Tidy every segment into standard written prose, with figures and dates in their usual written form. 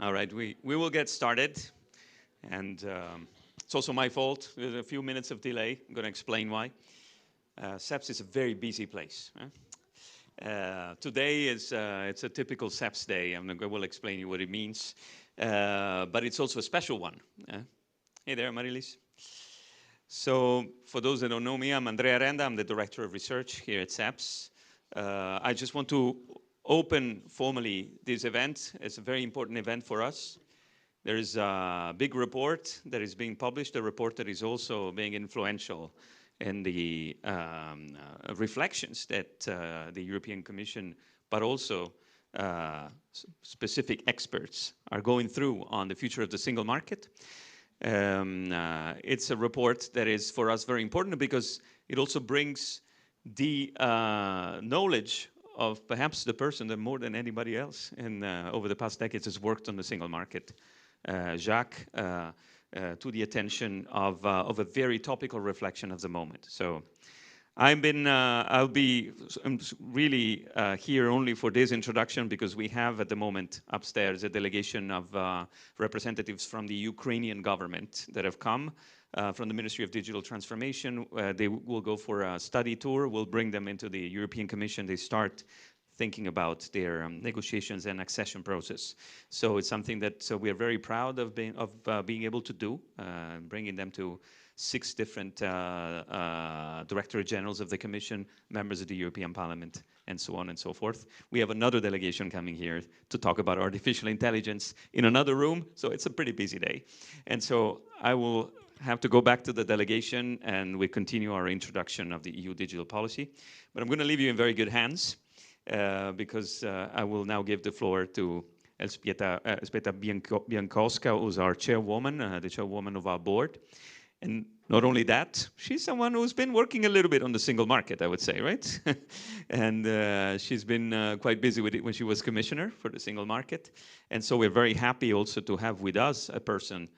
All right, we will get started. And it's also my fault. There's a few minutes of delay. I'm going to explain why. CEPS is a very busy place. Today is it's a typical CEPS day. I will explain you what it means. But it's also a special one. Hey there, Marilis. So for those that don't know me, I'm Andrea Renda. I'm the Director of Research here at CEPS. I just want to open formally this event. It's a very important event for us. There is a big report that is being published, a report that is also being influential in the reflections that the European Commission, but also specific experts are going through on the future of the single market. It's a report that is for us very important because it also brings the knowledge of perhaps the person that more than anybody else in over the past decades has worked on the single market, Jacques, to the attention of a very topical reflection of the moment. So I'll be really here only for this introduction because we have at the moment upstairs a delegation of representatives from the Ukrainian government that have come from the Ministry of Digital Transformation. They will go for a study tour. We'll bring them into the European Commission. They start thinking about their negotiations and accession process. So it's something that we are very proud of being able to do, bringing them to 6 different Directorate Generals of the Commission, members of the European Parliament, and so on and so forth. We have another delegation coming here to talk about artificial intelligence in another room, so it's a pretty busy day. And so I will have to go back to the delegation and we continue our introduction of the EU digital policy. But I'm going to leave you in very good hands. Because I will now give the floor to Elżbieta Bienkowska, who's our chairwoman, the chairwoman of our board. And not only that, she's someone who's been working a little bit on the single market, I would say, right? And she's been quite busy with it when she was commissioner for the single market. And so we're very happy also to have with us a person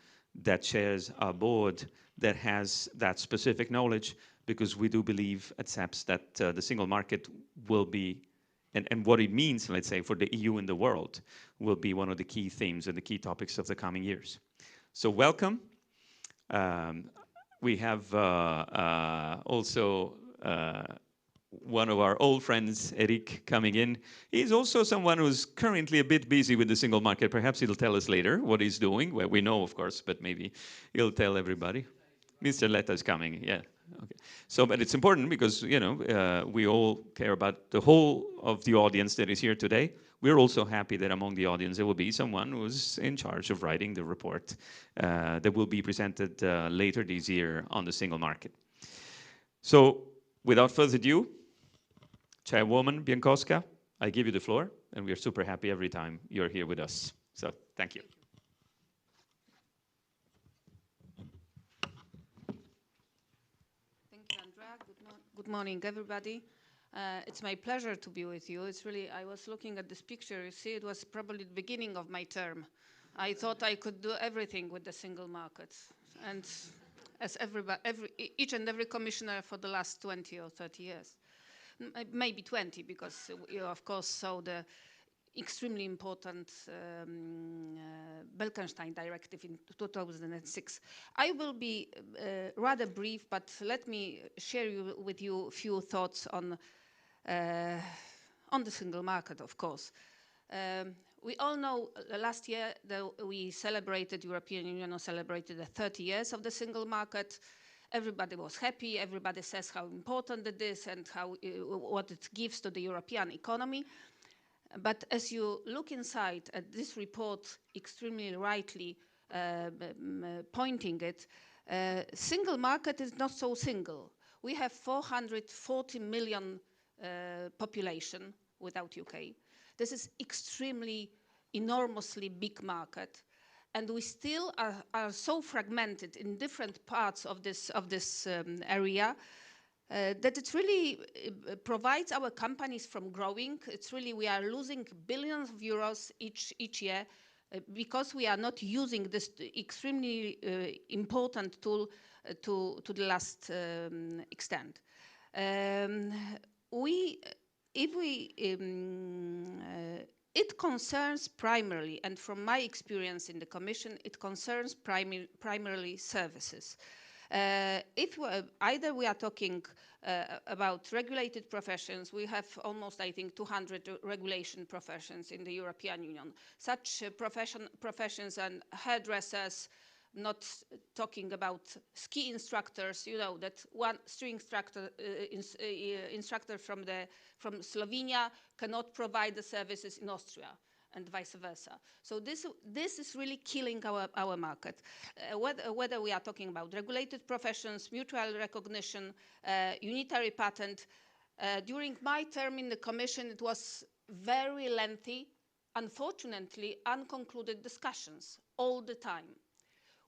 that chairs our board that has that specific knowledge, because we do believe at CEPS that the single market will be and what it means, let's say, for the EU and the world will be one of the key themes and the key topics of the coming years. So welcome. We have also one of our old friends, Eric, coming in. He's also someone who's currently a bit busy with the single market. Perhaps he'll tell us later what he's doing. Well, we know, of course, but maybe he'll tell everybody. Mr. Letta is coming, yeah. Okay. So, but it's important because, you know, we all care about the whole of the audience that is here today. We're also happy that among the audience there will be someone who's in charge of writing the report that will be presented later this year on the single market. So, without further ado, Chairwoman Bienkowska, I give you the floor, and we are super happy every time you're here with us. So, thank you. Good morning, everybody. It's my pleasure to be with you. It's really, I was looking at this picture, you see, it was probably the beginning of my term. I thought I could do everything with the single market. And as each and every commissioner for the last 20 or 30 years. Maybe 20, because you, of course, saw the extremely important Pelkmans directive in 2006. I will be rather brief, but let me share with you a few thoughts on the single market, of course. We all know last year that we celebrated, European Union celebrated the 30 years of the single market. Everybody was happy, everybody says how important it is and how, what it gives to the European economy. But as you look inside at this report, extremely rightly pointing it, single market is not so single. We have 440 million population without UK. This is extremely, enormously big market. And we still are so fragmented in different parts of this area that it really provides our companies from growing. It's really, we are losing billions of euros each year because we are not using this extremely important tool to the last extent. it concerns primarily, and from my experience in the Commission, it concerns primarily services. If either we are talking about regulated professions, we have almost, I think, 200 regulation professions in the European Union. Such professions and hairdressers, not talking about ski instructors, you know, that one ski instructor, instructor from Slovenia cannot provide the services in Austria, and vice versa. So this is really killing our market. Whether we are talking about regulated professions, mutual recognition, unitary patent, during my term in the Commission, it was very lengthy, unfortunately, unconcluded discussions all the time.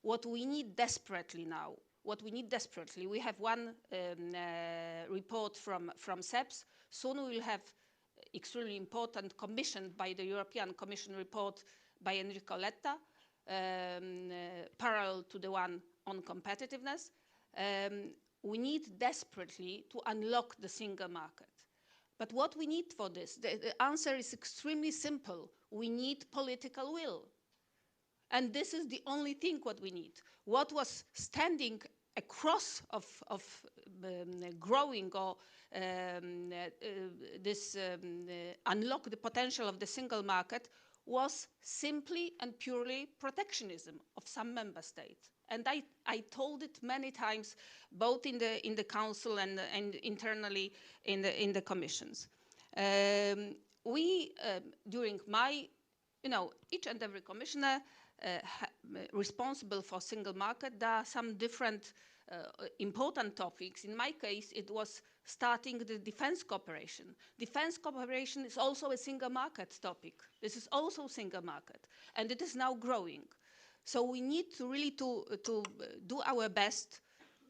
What we need desperately now, we have one report from CEPS. Soon we will have extremely important commissioned by the European Commission report by Enrico Letta, parallel to the one on competitiveness. We need desperately to unlock the single market. But what we need for this, the answer is extremely simple. We need political will. And this is the only thing what we need. What was standing across of growing or unlock the potential of the single market was simply and purely protectionism of some member states. And I told it many times, both in the council and internally in the commissions. During my, each and every commissioner responsible for single market, there are some different important topics. In my case, it was starting the defense cooperation. Defense cooperation is also a single market topic. This is also single market, and it is now growing. So we need to really to do our best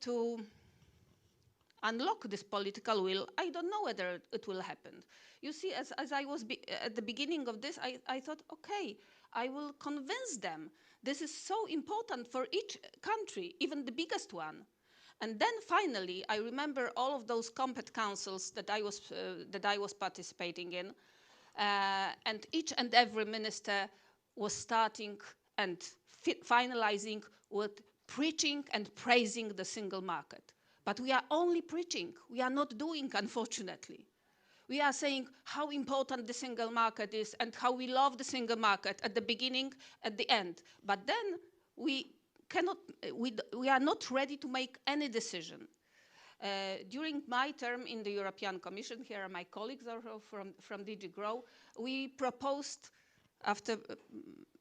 to unlock this political will. I don't know whether it will happen. You see, as I was at the beginning of this, I thought, okay, I will convince them. This is so important for each country, even the biggest one. And then finally, I remember all of those compet councils that I was participating in, and each and every minister was starting and finalizing with preaching and praising the single market. But we are only preaching. We are not doing, unfortunately. We are saying how important the single market is and how we love the single market at the beginning, at the end. But then we are not ready to make any decision. During my term in the European Commission, here are my colleagues from DG GROW, we proposed, after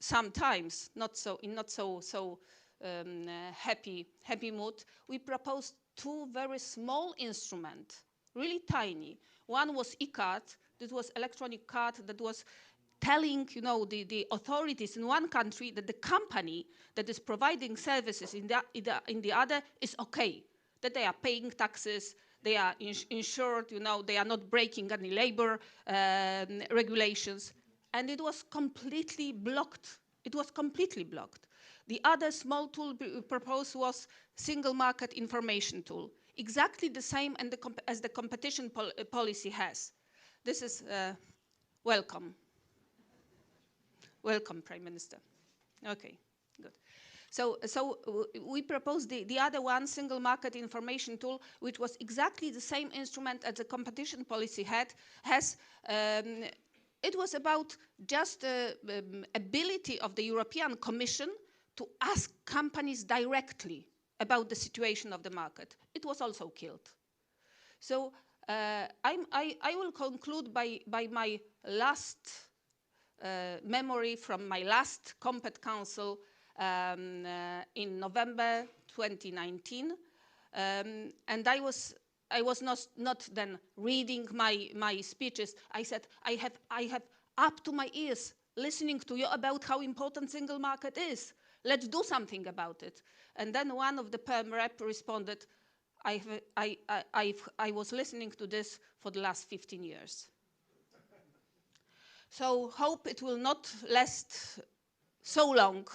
some times, in not so happy mood, we proposed two very small instruments, really tiny. One was e-card, that was electronic card that was telling, the authorities in one country that the company that is providing services in the other is okay, that they are paying taxes, they are insured, they are not breaking any labor regulations, and it was completely blocked. It was completely blocked. The other small tool proposed was single market information tool, exactly the same as the competition policy has. This is welcome. Welcome, Prime Minister. Okay, good. So we proposed the other one, single market information tool, which was exactly the same instrument as the competition policy has. It was about just the ability of the European Commission to ask companies directly about the situation of the market. It was also killed. So I will conclude by my last memory from my last Compet Council in November 2019, and I was not then reading my speeches. I said I have up to my ears listening to you about how important single market is. Let's do something about it. And then one of the PERM rep responded, I was listening to this for the last 15 years. So hope it will not last so long,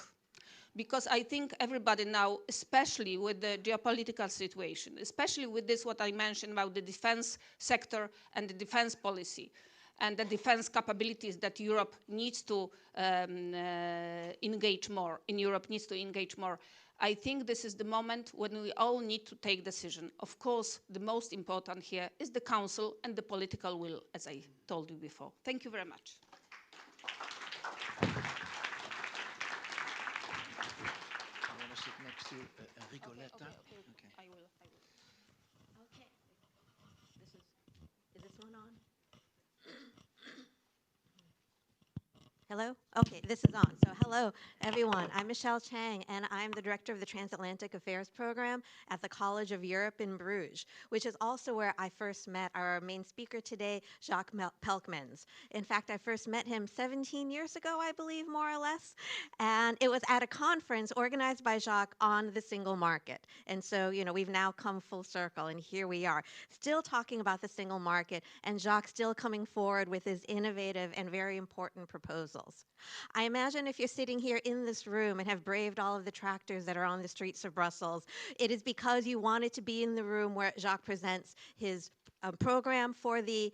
because I think everybody now, especially with the geopolitical situation, especially with this what I mentioned about the defense sector and the defense policy, and the defense capabilities that Europe needs to engage more, I think this is the moment when we all need to take decision. Of course, the most important here is the Council and the political will, as I told you before. Thank you very much. I want to sit next to Enrico Letta. Okay. I will. Okay. Is this one on? Hello? Okay, this is on. So hello, everyone. I'm Michelle Chang, and I'm the director of the Transatlantic Affairs Program at the College of Europe in Bruges, which is also where I first met our main speaker today, Jacques Pelkmans. In fact, I first met him 17 years ago, I believe, more or less, and it was at a conference organized by Jacques on the single market. And so, you know, we've now come full circle, and here we are, still talking about the single market, and Jacques still coming forward with his innovative and very important proposals. I imagine if you're sitting here in this room and have braved all of the tractors that are on the streets of Brussels, it is because you wanted to be in the room where Jacques presents his program for the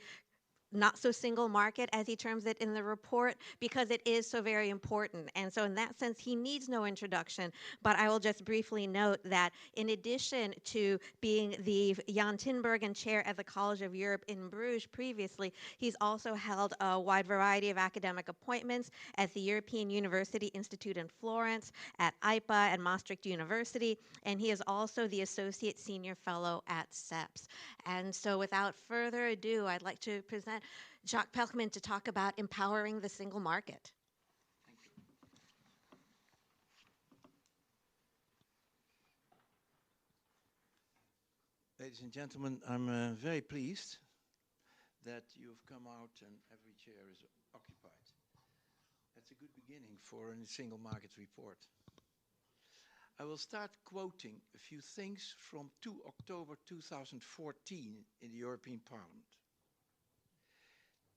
not so single market, as he terms it in the report, because it is so very important. And so in that sense, he needs no introduction. But I will just briefly note that in addition to being the Jan Tinbergen Chair at the College of Europe in Bruges previously, he's also held a wide variety of academic appointments at the European University Institute in Florence, at IPA and Maastricht University, and he is also the Associate Senior Fellow at CEPS. And so without further ado, I'd like to present Jacques Pelkmans to talk about empowering the single market. Thank you. Ladies and gentlemen, I'm very pleased that you've come out and every chair is occupied. That's a good beginning for a single market report. I will start quoting a few things from 2 October 2014 in the European Parliament.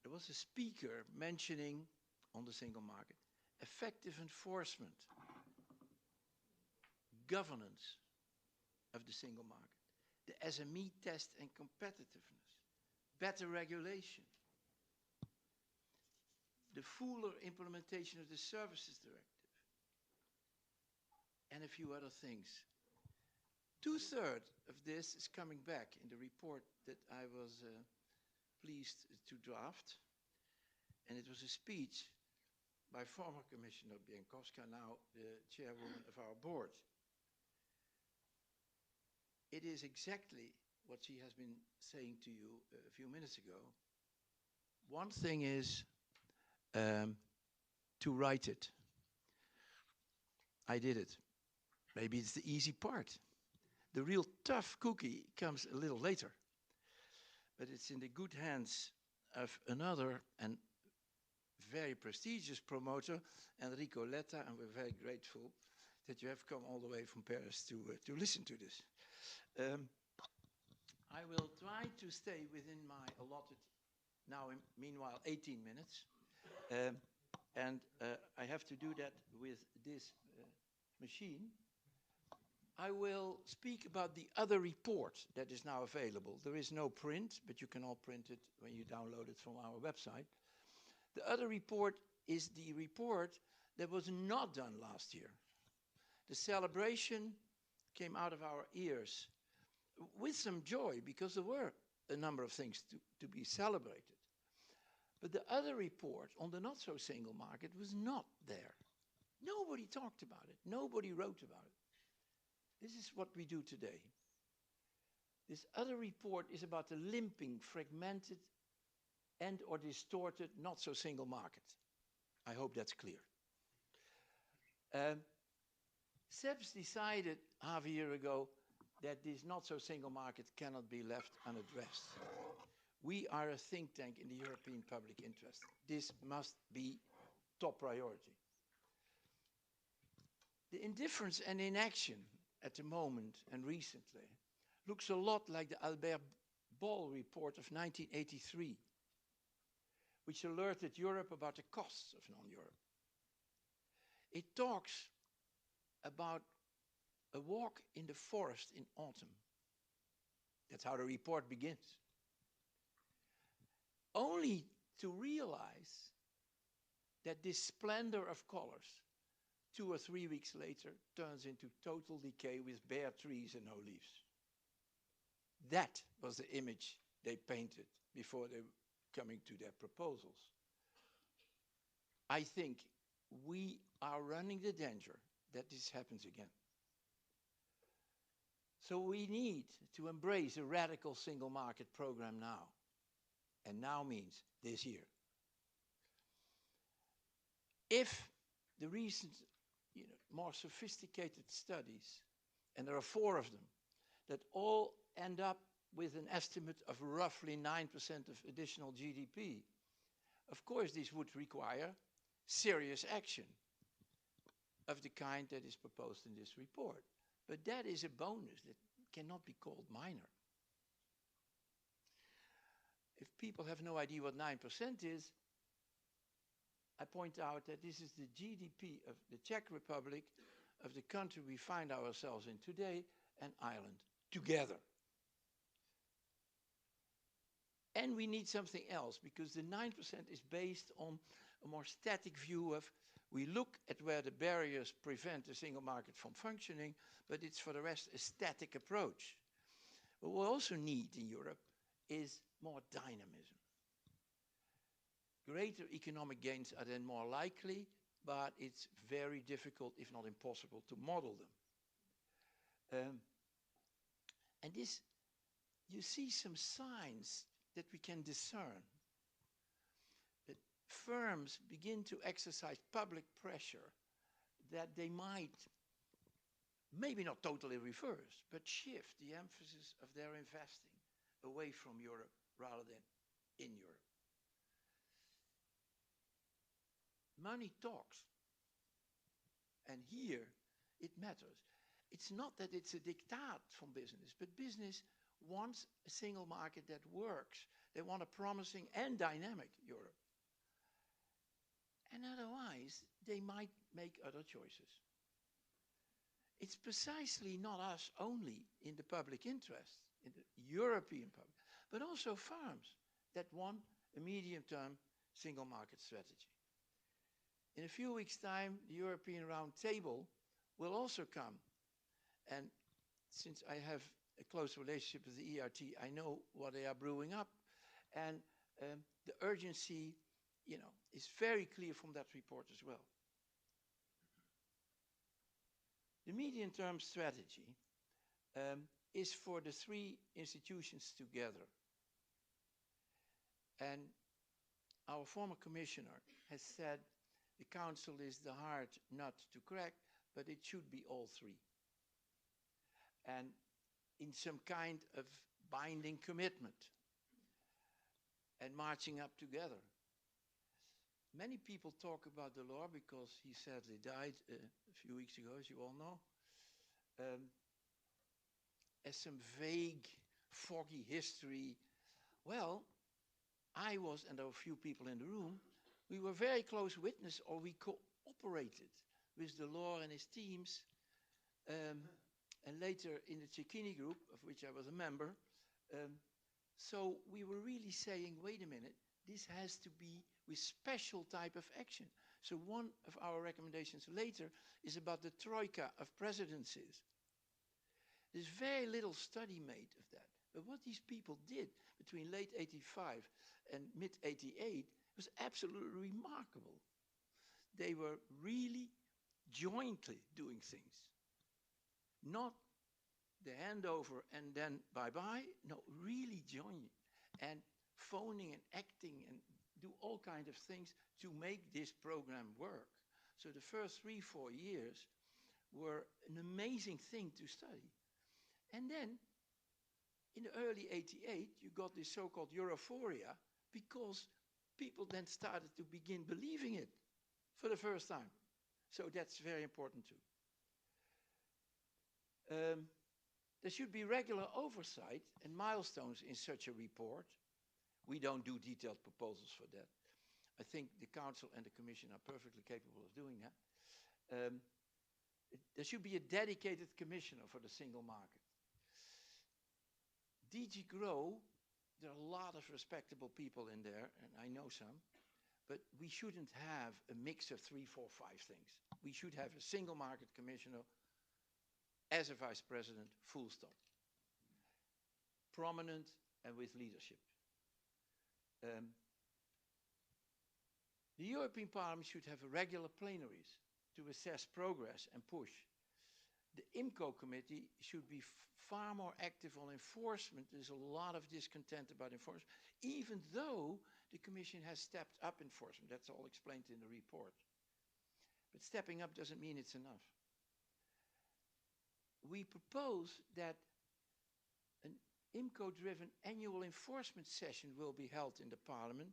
There was a speaker mentioning on the single market effective enforcement, governance of the single market, the SME test and competitiveness, better regulation, the fuller implementation of the Services Directive, and a few other things. 2/3 of this is coming back in the report that I was pleased to draft. And it was a speech by former Commissioner Bieńkowska, now the chairwoman of our board. It is exactly what she has been saying to you a few minutes ago. One thing is to write it. I did it. Maybe it's the easy part. The real tough cookie comes a little later. But it's in the good hands of another and very prestigious promoter, Enrico Letta, and we're very grateful that you have come all the way from Paris to listen to this. I will try to stay within my allotted, now meanwhile, 18 minutes. And I have to do that with this machine. I will speak about the other report that is now available. There is no print, but you can all print it when you download it from our website. The other report is the report that was not done last year. The celebration came out of our ears with some joy, because there were a number of things to be celebrated. But the other report on the not-so-single market was not there. Nobody talked about it. Nobody wrote about it. This is what we do today. This other report is about the limping, fragmented, and or distorted not-so-single market. I hope that's clear. CEPS decided half a year ago that this not-so-single market cannot be left unaddressed. We are a think tank in the European public interest. This must be top priority. The indifference and inaction at the moment and recently looks a lot like the Albert Ball report of 1983, which alerted Europe about the costs of non-Europe. It talks about a walk in the forest in autumn. That's how the report begins. Only to realize that this splendor of colors 2 or 3 weeks later turns into total decay with bare trees and no leaves. That was the image they painted before they were coming to their proposals. I think we are running the danger that this happens again. So we need to embrace a radical single market program now. And now means this year. If the recent, more sophisticated studies, and there are 4 of them, that all end up with an estimate of roughly 9% of additional GDP, of course this would require serious action of the kind that is proposed in this report. But that is a bonus that cannot be called minor. If people have no idea what 9% is, I point out that this is the GDP of the Czech Republic, of the country we find ourselves in today, and Ireland, together. And we need something else, because the 9% is based on a more static view of, we look at where the barriers prevent the single market from functioning, but it's for the rest a static approach. What we also need in Europe is more dynamism. Greater economic gains are then more likely, but it's very difficult, if not impossible, to model them. And this, you see some signs that we can discern. That firms begin to exercise public pressure that they might, maybe not totally reverse, but shift the emphasis of their investing away from Europe rather than in Europe. Money talks. And here it matters. It's not that it's a diktat from business, but business wants a single market that works. They want a promising and dynamic Europe. And otherwise, they might make other choices. It's precisely not us only in the public interest, in the European public, but also firms that want a medium-term single market strategy. In a few weeks' time, the European Round Table will also come. And since I have a close relationship with the ERT, I know what they are brewing up. And the urgency, is very clear from that report as well. The medium-term strategy is for the 3 institutions together. And our former commissioner has said the council is the hard nut to crack, but it should be all 3. And in some kind of binding commitment and marching up together. Many people talk about Delors because he sadly died a few weeks ago, as you all know, as some vague, foggy history. Well, I was, and there were a few people in the room, we were very close witness, or we cooperated with Delors and his teams, and later in the Cecchini group, of which I was a member. So we were really saying, wait a minute, this has to be with special type of action. So one of our recommendations later is about the troika of presidencies. There's very little study made of that. But what these people did between late 85 and mid 88 was absolutely remarkable. They were really jointly doing things. Not the handover and then bye-bye. No, really joining and phoning and acting and do all kinds of things to make this program work. So the first 3-4 years were an amazing thing to study. And then in the early 88, you got this so-called Europhoria because people then started to begin believing it for the first time. So that's very important too. There should be regular oversight and milestones in such a report. We don't do detailed proposals for that. I think the Council and the Commission are perfectly capable of doing that. There should be a dedicated commissioner for the single market. DG GROW there are a lot of respectable people in there, and I know some, but we shouldn't have a mix of 3, 4, 5 things. We should have a single market commissioner as a vice president, full stop. Prominent and with leadership. The European Parliament should have regular plenaries to assess progress and push. The IMCO committee should be far more active on enforcement. There's a lot of discontent about enforcement, even though the Commission has stepped up enforcement. That's all explained in the report. But stepping up doesn't mean it's enough. We propose that an IMCO-driven annual enforcement session will be held in the Parliament,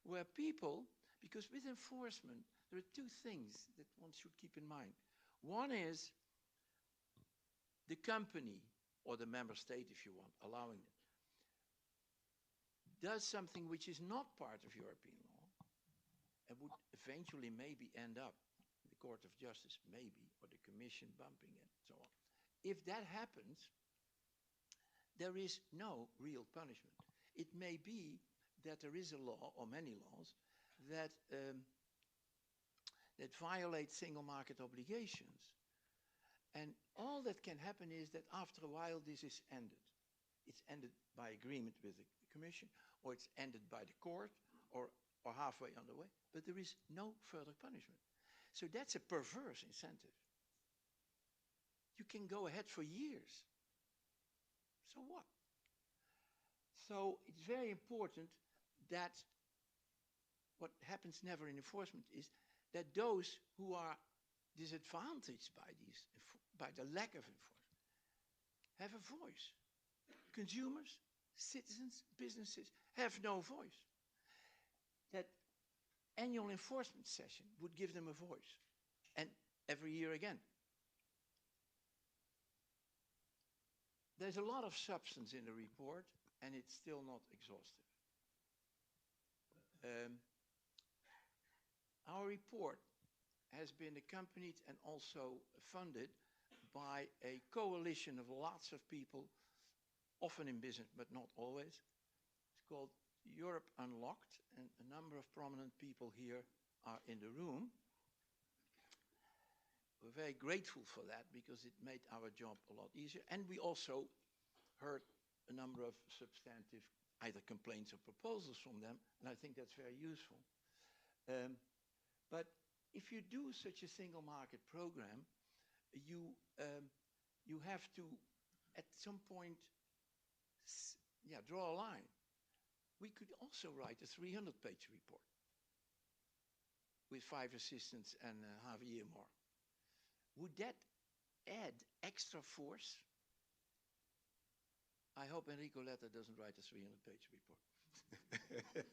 where people, because with enforcement, there are two things that one should keep in mind. One is the company, or the member state if you want, allowing it, does something which is not part of European law and would eventually maybe end up in the Court of Justice, maybe, or the Commission bumping it, so on. If that happens, there is no real punishment. It may be that there is a law, or many laws, that violate single market obligations. And all that can happen is that after a while this is ended. It's ended by agreement with the Commission, or it's ended by the court, or halfway on the way, but there is no further punishment. So that's a perverse incentive. You can go ahead for years. So what? So it's very important that what happens never in enforcement is that those who are disadvantaged by the lack of enforcement have a voice. Consumers, citizens, businesses have no voice. That annual enforcement session would give them a voice, and every year again. There's a lot of substance in the report, and it's still not exhaustive. Our report has been accompanied and also funded by a coalition of lots of people, often in business, but not always. It's called Europe Unlocked, and a number of prominent people here are in the room. We're very grateful for that because it made our job a lot easier. And we also heard a number of substantive either complaints or proposals from them, and I think that's very useful. But if you do such a single market program, you have to, at some point, draw a line. We could also write a 300-page report with 5 assistants and half a year more. Would that add extra force? I hope Enrico Letta doesn't write a 300-page report.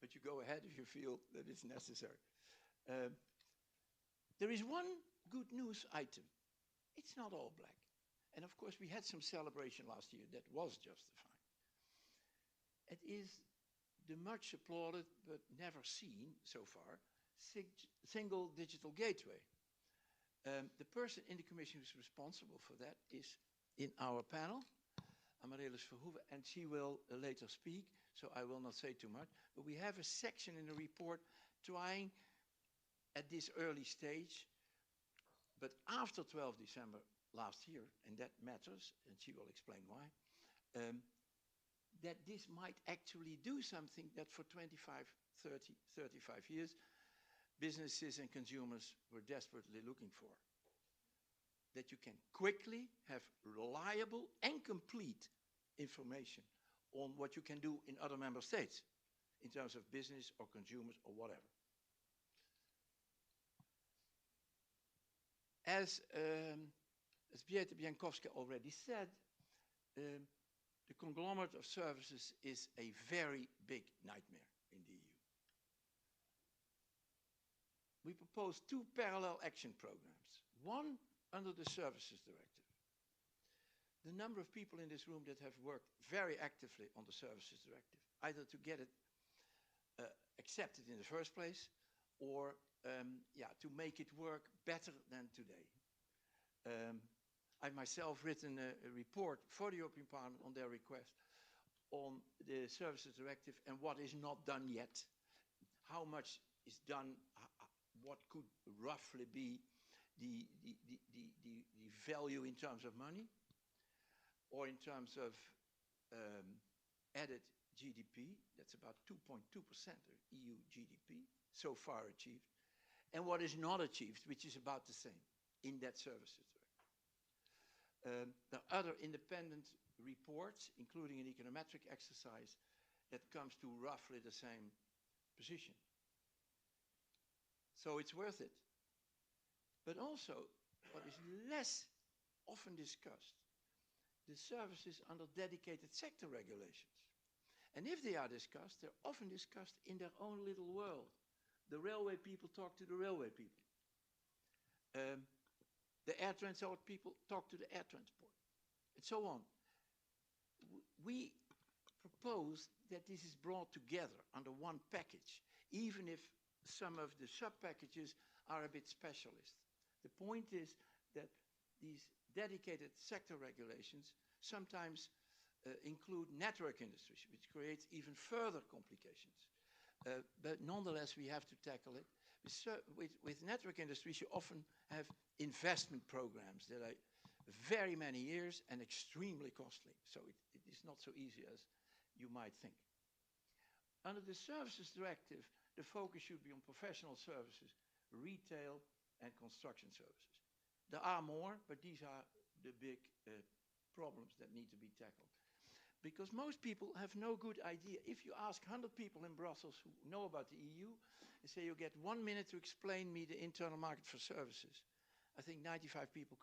But you go ahead if you feel that it's necessary. There is one good news item. It's not all black. And of course, we had some celebration last year that was justified. It is the much applauded, but never seen so far, single digital gateway. The person in the Commission who's responsible for that is in our panel, Amaryllis Verhoeven, and she will later speak, so I will not say too much. But we have a section in the report trying at this early stage, but after 12 December last year, and that matters, and she will explain why, that this might actually do something that for 25, 30, 35 years, businesses and consumers were desperately looking for. That you can quickly have reliable and complete information on what you can do in other member states in terms of business or consumers or whatever. As Beate Biankowska already said, the conglomerate of services is a very big nightmare in the EU. We propose 2 parallel action programs. One under the Services Directive. The number of people in this room that have worked very actively on the Services Directive, either to get it accepted in the first place or to make it work better than today. I've myself written a report for the European Parliament on their request on the Services Directive and what is not done yet. How much is done, what could roughly be the value in terms of money or in terms of added GDP. That's about 2.2% of EU GDP so far achieved. And what is not achieved, which is about the same in that Services Directive. There are other independent reports, including an econometric exercise, that comes to roughly the same position. So it's worth it. But also, what is less often discussed, the services under dedicated sector regulations. And if they are discussed, they're often discussed in their own little world. The railway people talk to the railway people. The air transport people talk to the air transport, and so on. We propose that this is brought together under one package, even if some of the sub-packages are a bit specialist. The point is that these dedicated sector regulations sometimes include network industries, which creates even further complications. But nonetheless, we have to tackle it. With network industries, you often have investment programs that are very many years and extremely costly. So it is not so easy as you might think. Under the Services Directive, the focus should be on professional services, retail, and construction services. There are more, but these are the big problems that need to be tackled. Because most people have no good idea. If you ask 100 people in Brussels who know about the EU and say you get 1 minute to explain me the internal market for services, I think 95% of people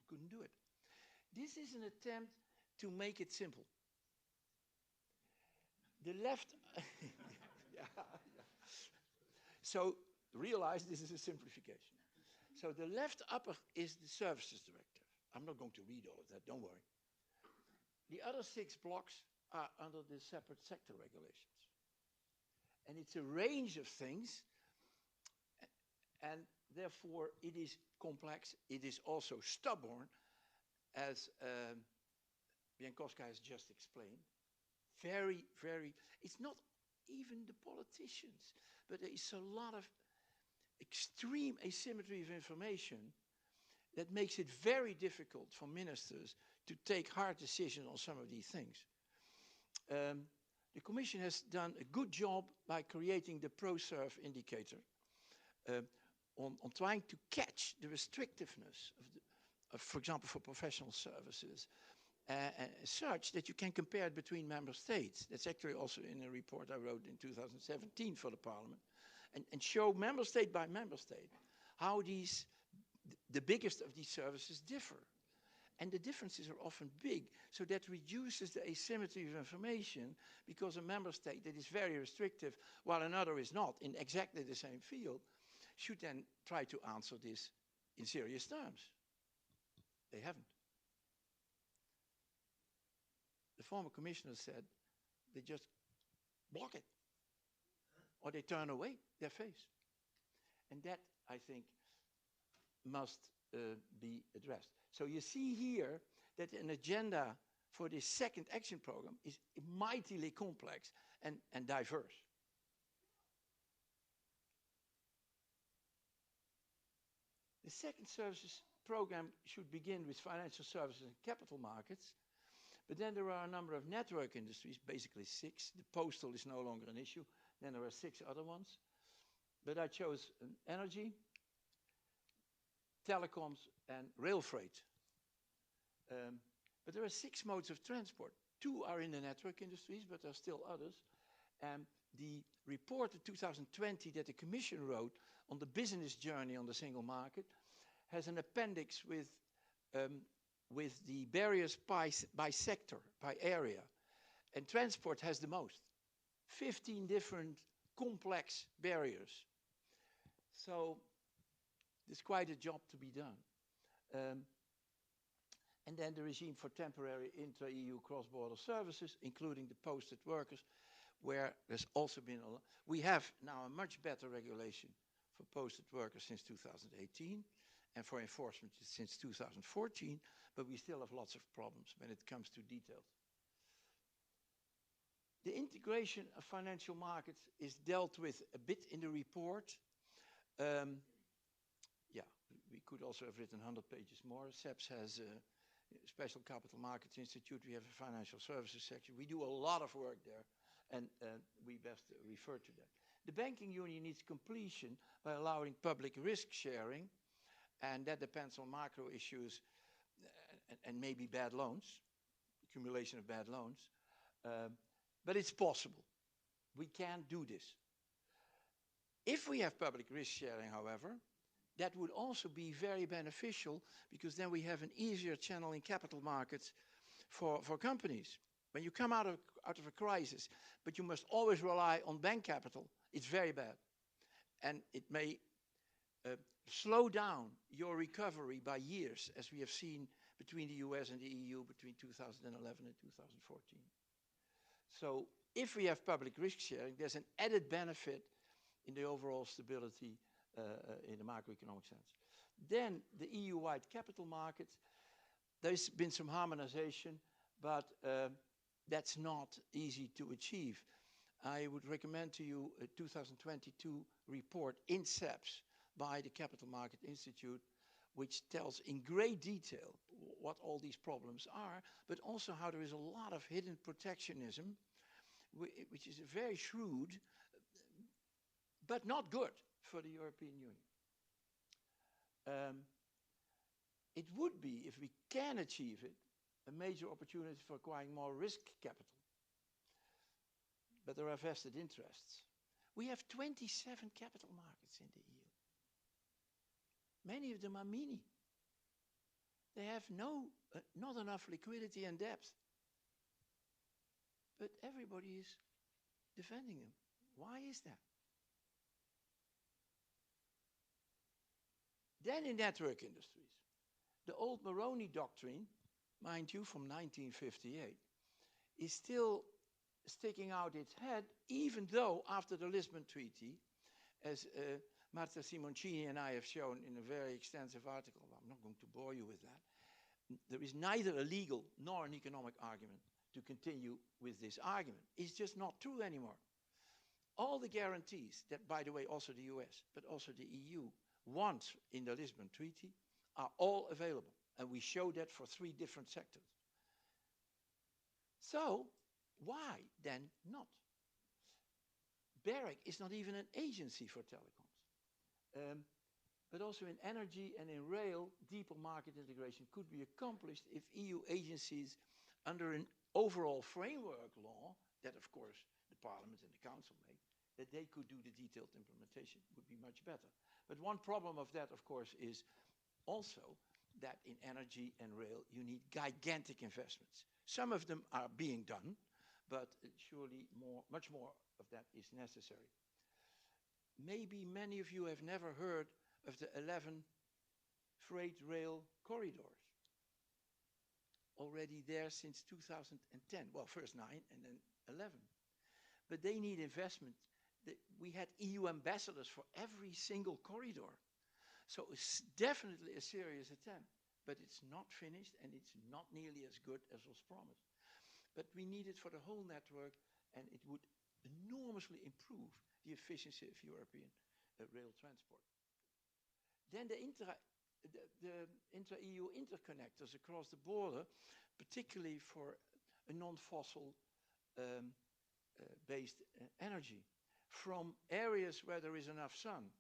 couldn't do it. This is an attempt to make it simple. The left, So realize this is a simplification. So the left upper is the Services Directive. I'm not going to read all of that, don't worry. The other 6 blocks are under the separate sector regulations. And it's a range of things, and therefore it is complex. It is also stubborn, as Biankowska has just explained. Very, very, it's not even the politicians, but there is a lot of extreme asymmetry of information that makes it very difficult for ministers to take hard decisions on some of these things. The Commission has done a good job by creating the ProServe indicator on trying to catch the restrictiveness of for example, for professional services, such that you can compare it between member states. That's actually also in a report I wrote in 2017 for the Parliament, and show member state by member state how the biggest of these services differ. And the differences are often big, so that reduces the asymmetry of information, because a member state that is very restrictive, while another is not, in exactly the same field, should then try to answer this in serious terms. They haven't. The former commissioner said they just block it, or they turn away their face. And that, I think, must be addressed. So you see here that an agenda for this second action program is mightily complex and diverse. The second services program should begin with financial services and capital markets, but then there are a number of network industries, basically 6. The postal is no longer an issue. Then there are 6 other ones. But I chose energy, telecoms, and rail freight. But there are 6 modes of transport. 2 are in the network industries, but there are still others. And the report of 2020 that the Commission wrote on the business journey on the single market has an appendix with the barriers by sector, by area. And transport has the most. 15 different complex barriers. So there's quite a job to be done. And then the regime for temporary intra-EU cross-border services, including the posted workers, where there's also been a lot. We have now a much better regulation for posted workers since 2018, and for enforcement since 2014, but we still have lots of problems when it comes to details. The integration of financial markets is dealt with a bit in the report. Yeah, we could also have written 100 pages more. CEPS has a special capital markets institute. We have a financial services section. We do a lot of work there, and we best refer to that. The banking union needs completion by allowing public risk sharing, and that depends on macro issues and maybe bad loans, accumulation of bad loans. But it's possible. We can do this. If we have public risk sharing, however, that would also be very beneficial, because then we have an easier channel in capital markets for companies. When you come out of a crisis, but you must always rely on bank capital, it's very bad. And it may slow down your recovery by years, as we have seen between the US and the EU between 2011 and 2014. So if we have public risk sharing, there's an added benefit in the overall stability in the macroeconomic sense. Then the EU-wide capital markets, there's been some harmonization, but that's not easy to achieve. I would recommend to you a 2022 report in CEPS by the Capital Market Institute, which tells in great detail what all these problems are, but also how there is a lot of hidden protectionism, which is very shrewd, but not good for the European Union. It would be, if we can achieve it, a major opportunity for acquiring more risk capital. But there are vested interests. We have 27 capital markets in the EU. Many of them are mini. They have not enough liquidity and depth. But everybody is defending them. Why is that? Then in network industries, the old Moroni doctrine, mind you, from 1958, is still sticking out its head, even though after the Lisbon Treaty, as Marta Simoncini and I have shown in a very extensive article, I'm not going to bore you with that, there is neither a legal nor an economic argument to continue with this argument. It's just not true anymore. All the guarantees that, by the way, also the US, but also the EU wants in the Lisbon Treaty are all available. And we show that for 3 different sectors. So, why then not? BEREC is not even an agency for telecoms. But also in energy and in rail, deeper market integration could be accomplished if EU agencies, under an overall framework law, that of course the Parliament and the Council make, that they could do the detailed implementation, would be much better. But one problem of that, of course, is also that in energy and rail you need gigantic investments. Some of them are being done, but surely much more of that is necessary. Maybe many of you have never heard of the 11 freight rail corridors. Already there since 2010. Well, first 9 and then 11. But they need investment. We had EU ambassadors for every single corridor. So it's definitely a serious attempt, but it's not finished and it's not nearly as good as was promised. But we need it for the whole network, and it would enormously improve the efficiency of European rail transport. Then the intra-EU interconnectors across the border, particularly for a non-fossil based energy, from areas where there is enough sun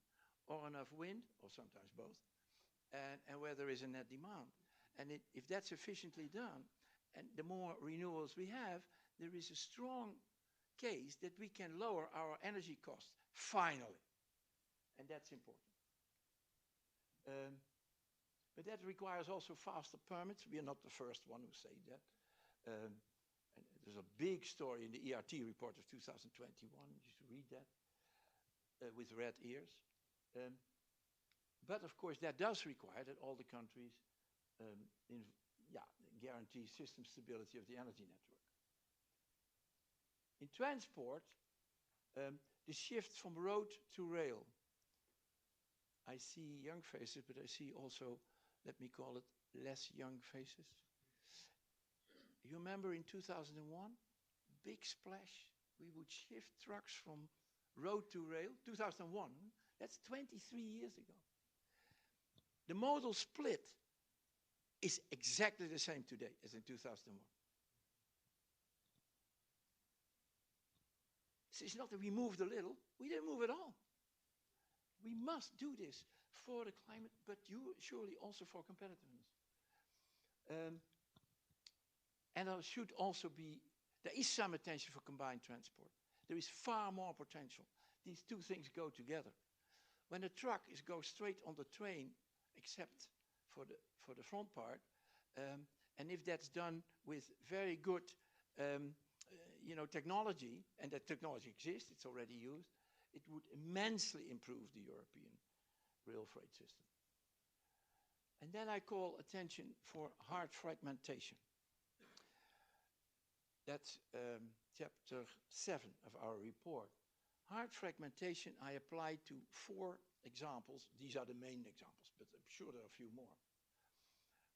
or enough wind, or sometimes both, and where there is a net demand. And if that's efficiently done, and the more renewables we have, there is a strong case that we can lower our energy costs, finally. And that's important. But that requires also faster permits. We are not the first one who say that. And there's a big story in the ERT report of 2021. You should read that with red ears. But of course, that does require that all the countries guarantee system stability of the energy network. In transport, the shift from road to rail. I see young faces, but I see also, let me call it, less young faces. You remember in 2001, big splash we would shift trucks from road to rail, 2001, that's 23 years ago. The modal split is exactly the same today as in 2001. So it's not that we moved a little, we didn't move at all. We must do this for the climate, but surely also for competitiveness. And there should also be, there is some attention for combined transport. There is far more potential. These two things go together. When a truck goes straight on the train, except for the front part, and if that's done with very good technology, and that technology exists, it's already used, it would immensely improve the European rail freight system. And then I call attention for hard fragmentation. That's chapter 7 of our report. Hard fragmentation I applied to 4 examples. These are the main examples, but I'm sure there are a few more.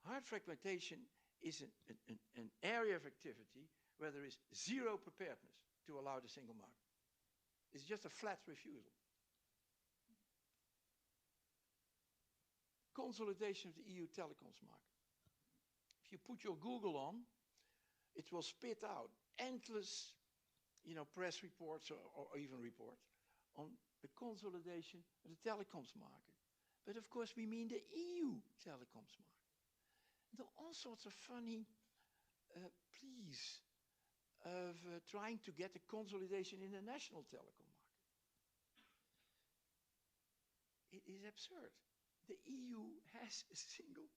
Hard fragmentation is an area of activity where there is zero preparedness to allow the single market. It's just a flat refusal. Consolidation of the EU telecoms market. If you put your Google on, it will spit out endless press reports or even reports on the consolidation of the telecoms market. But of course we mean the EU telecoms market. There are all sorts of funny pleas of trying to get a consolidation in the national telecom market. It is absurd. The EU has a single,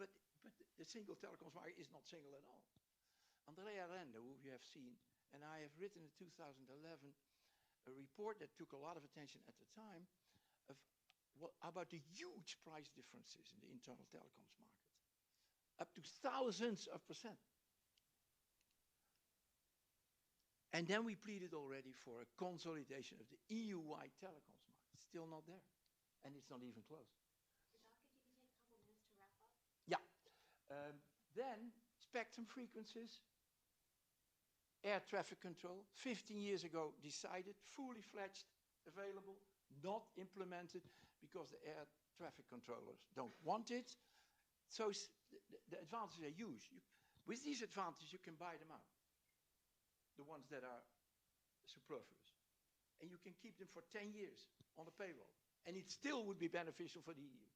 but the single telecoms market is not single at all. Andrea Rende, who you have seen, and I have written in 2011 a report that took a lot of attention at the time about the huge price differences in the internal telecoms market, up to thousands of %. And then we pleaded already for a consolidation of the EU-wide telecoms market. It's still not there, and it's not even close. Yeah. Then spectrum frequencies, air traffic control, 15 years ago decided, fully fledged, available, not implemented because the air traffic controllers don't want it. So the advantages are huge. With these advantages, you can buy them out, the ones that are superfluous. And you can keep them for 10 years on the payroll. And it still would be beneficial for the EU.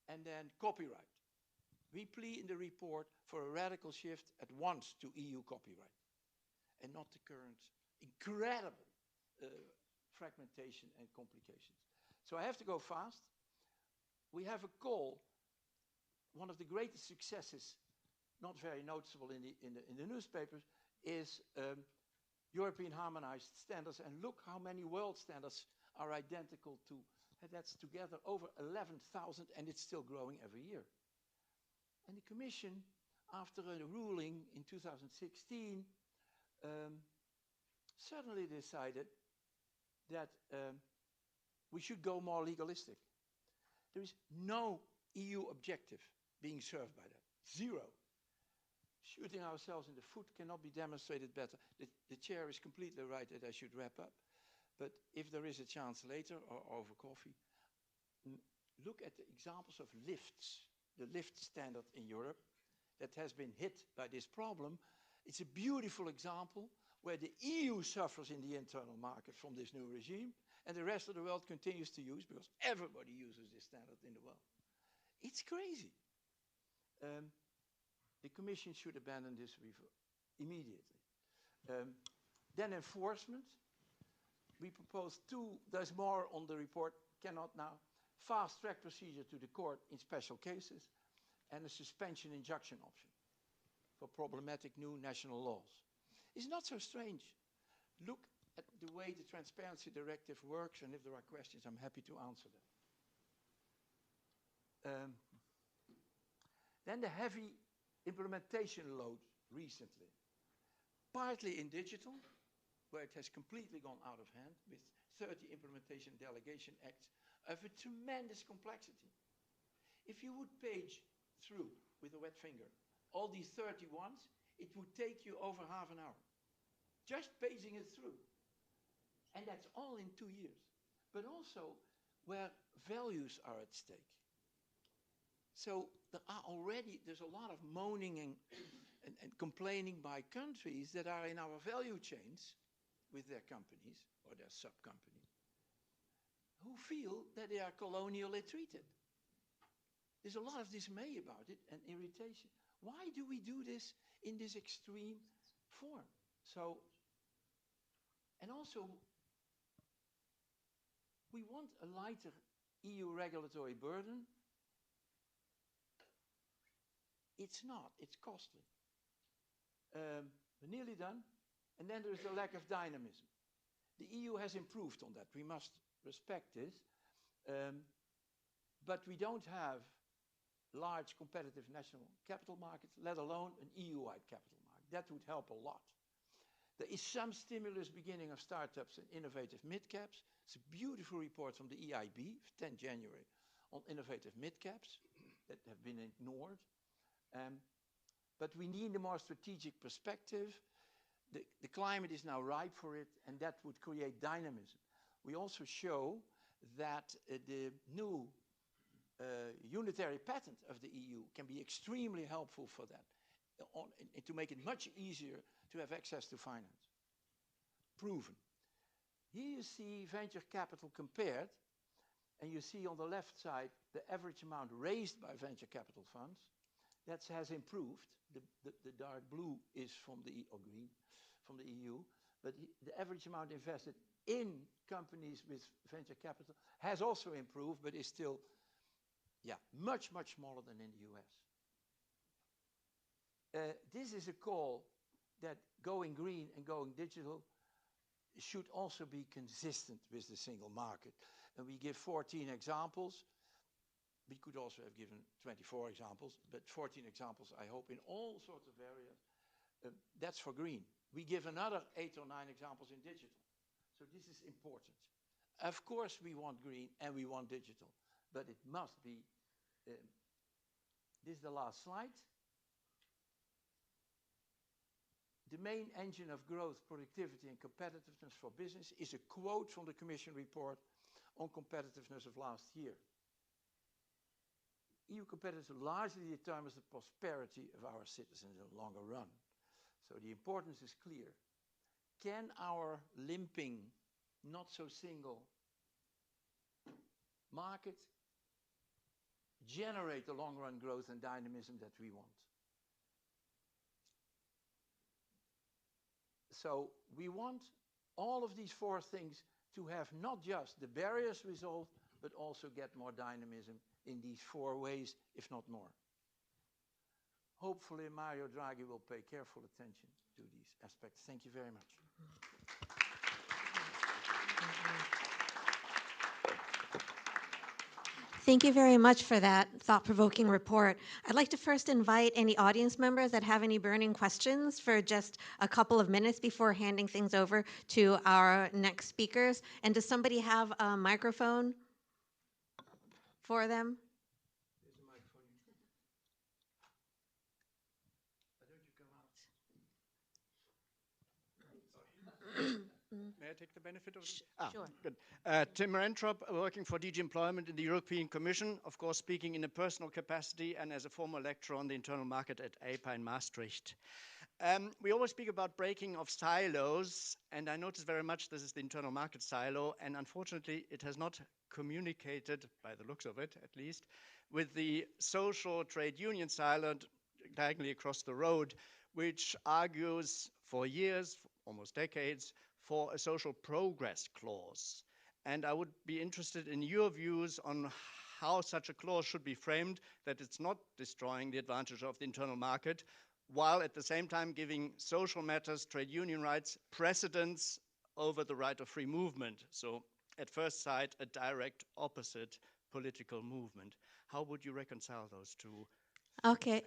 And then copyright. We plea in the report for a radical shift at once to EU copyright and not the current incredible fragmentation and complications. So I have to go fast. We have a call. One of the greatest successes, not very noticeable in the newspapers, is European harmonized standards. And look how many world standards are identical to, and that's together over 11,000, and it's still growing every year. And the Commission, after a ruling in 2016, suddenly decided that we should go more legalistic. There is no EU objective being served by that. Zero. Shooting ourselves in the foot cannot be demonstrated better. The chair is completely right that I should wrap up. But if there is a chance later or over coffee, look at the examples of lifts. The lift standard in Europe that has been hit by this problem. It's a beautiful example where the EU suffers in the internal market from this new regime and the rest of the world continues to use because everybody uses this standard in the world. It's crazy. The Commission should abandon this immediately. Then enforcement. We propose 2, there's more on the report, cannot now. Fast-track procedure to the court in special cases, and a suspension injunction option for problematic new national laws. It's not so strange. Look at the way the Transparency Directive works, and if there are questions, I'm happy to answer them. Then the heavy implementation load recently, partly in digital, where it has completely gone out of hand with 30 implementation delegation acts of a tremendous complexity. If you would page through with a wet finger all these 30 ones, it would take you over half an hour. just phasing it through. And that's all in 2 years. But also where values are at stake. So there's a lot of moaning and complaining by countries that are in our value chains with their companies or their sub-companies who feel that they are colonially treated. There's a lot of dismay about it and irritation. Why do we do this in this extreme form? So, and also, we want a lighter EU regulatory burden. It's not, it's costly. We're nearly done. And then there's the lack of dynamism. The EU has improved on that. We must respect this. But we don't have large competitive national capital markets, let alone an EU-wide capital market. That would help a lot. There is some stimulus beginning of startups and innovative mid-caps. It's a beautiful report from the EIB, 10 January, on innovative mid-caps that have been ignored. But we need a more strategic perspective. The climate is now ripe for it, and that would create dynamism. We also show that the new unitary patent of the EU can be extremely helpful for that, to make it much easier to have access to finance. Proven. Here you see venture capital compared, and you see on the left side the average amount raised by venture capital funds. That has improved. The dark blue is from or green, from the EU, but the average amount invested in companies with venture capital has also improved, but is still, much, much smaller than in the US. This is a call that going green and going digital should also be consistent with the single market. And we give 14 examples. We could also have given 24 examples, but 14 examples, I hope, in all sorts of areas. That's for green. We give another 8 or 9 examples in digital. So this is important. Of course we want green and we want digital, but it must be, this is the last slide. The main engine of growth, productivity and competitiveness for business is a quote from the Commission report on competitiveness of last year. EU competitiveness largely determines the prosperity of our citizens in the longer run. So the importance is clear. Can our limping, not so single market generate the long run growth and dynamism that we want? So we want all of these 4 things to have not just the barriers resolved, but also get more dynamism in these 4 ways, if not more. Hopefully Mario Draghi will pay careful attention to these aspects. Thank you very much. Thank you very much for that thought-provoking report. I'd like to first invite any audience members that have any burning questions for just a couple of minutes before handing things over to our next speakers. And does somebody have a microphone for them? There's a microphone. Why don't you come out? May I take the benefit of it? Sure. Good. Tim Rentrop, working for DG Employment in the European Commission, of course speaking in a personal capacity and as a former lecturer on the internal market at APA in Maastricht. We always speak about breaking of silos, and I notice very much this is the internal market silo, and unfortunately it has not communicated, by the looks of it at least, with the social trade union silo diagonally across the road, which argues for years, almost decades, for a social progress clause. And I would be interested in your views on how such a clause should be framed, that it's not destroying the advantage of the internal market, while at the same time giving social matters, trade union rights, precedence over the right of free movement. So at first sight, a direct opposite political movement. How would you reconcile those two? Okay,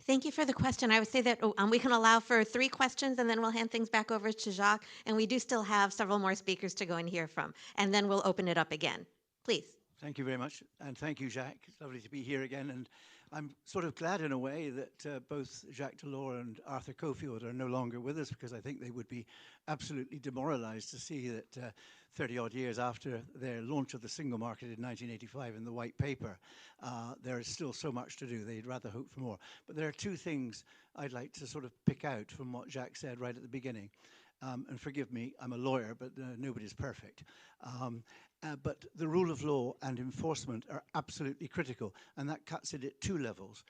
thank you for the question. I would say that we can allow for 3 questions, and then we'll hand things back over to Jacques, and we do still have several more speakers to go and hear from, and then we'll open it up again. Please. Thank you very much, and thank you, Jacques. It's lovely to be here again, and I'm sort of glad in a way that both Jacques Delors and Arthur Cofield are no longer with us, because I think they would be absolutely demoralized to see that 30 odd years after their launch of the single market in 1985 in the white paper, there is still so much to do. They'd rather hope for more. But there are two things I'd like to sort of pick out from what Jacques said right at the beginning. And forgive me, I'm a lawyer, but nobody's perfect. But the rule of law and enforcement are absolutely critical, and that cuts it at two levels.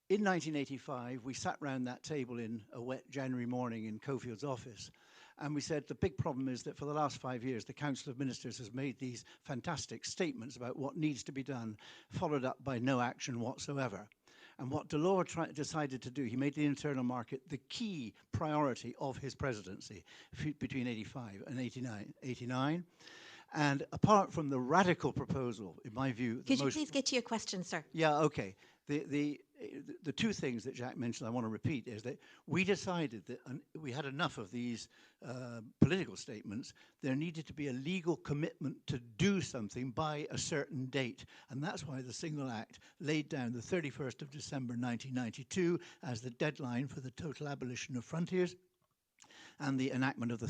In 1985, we sat round that table in a wet January morning in Cofield's office, and we said the big problem is that for the last 5 years, the Council of Ministers has made these fantastic statements about what needs to be done, followed up by no action whatsoever. And what Delors decided to do, he made the internal market the key priority of his presidency between 85 and 89. And apart from the radical proposal, in my view, could you please get to your question, sir? Yeah, okay. The two things that Jacques mentioned I want to repeat is that we decided that we had enough of these political statements. There needed to be a legal commitment to do something by a certain date. And that's why the Single Act laid down the 31st of December 1992 as the deadline for the total abolition of frontiers, and the enactment of the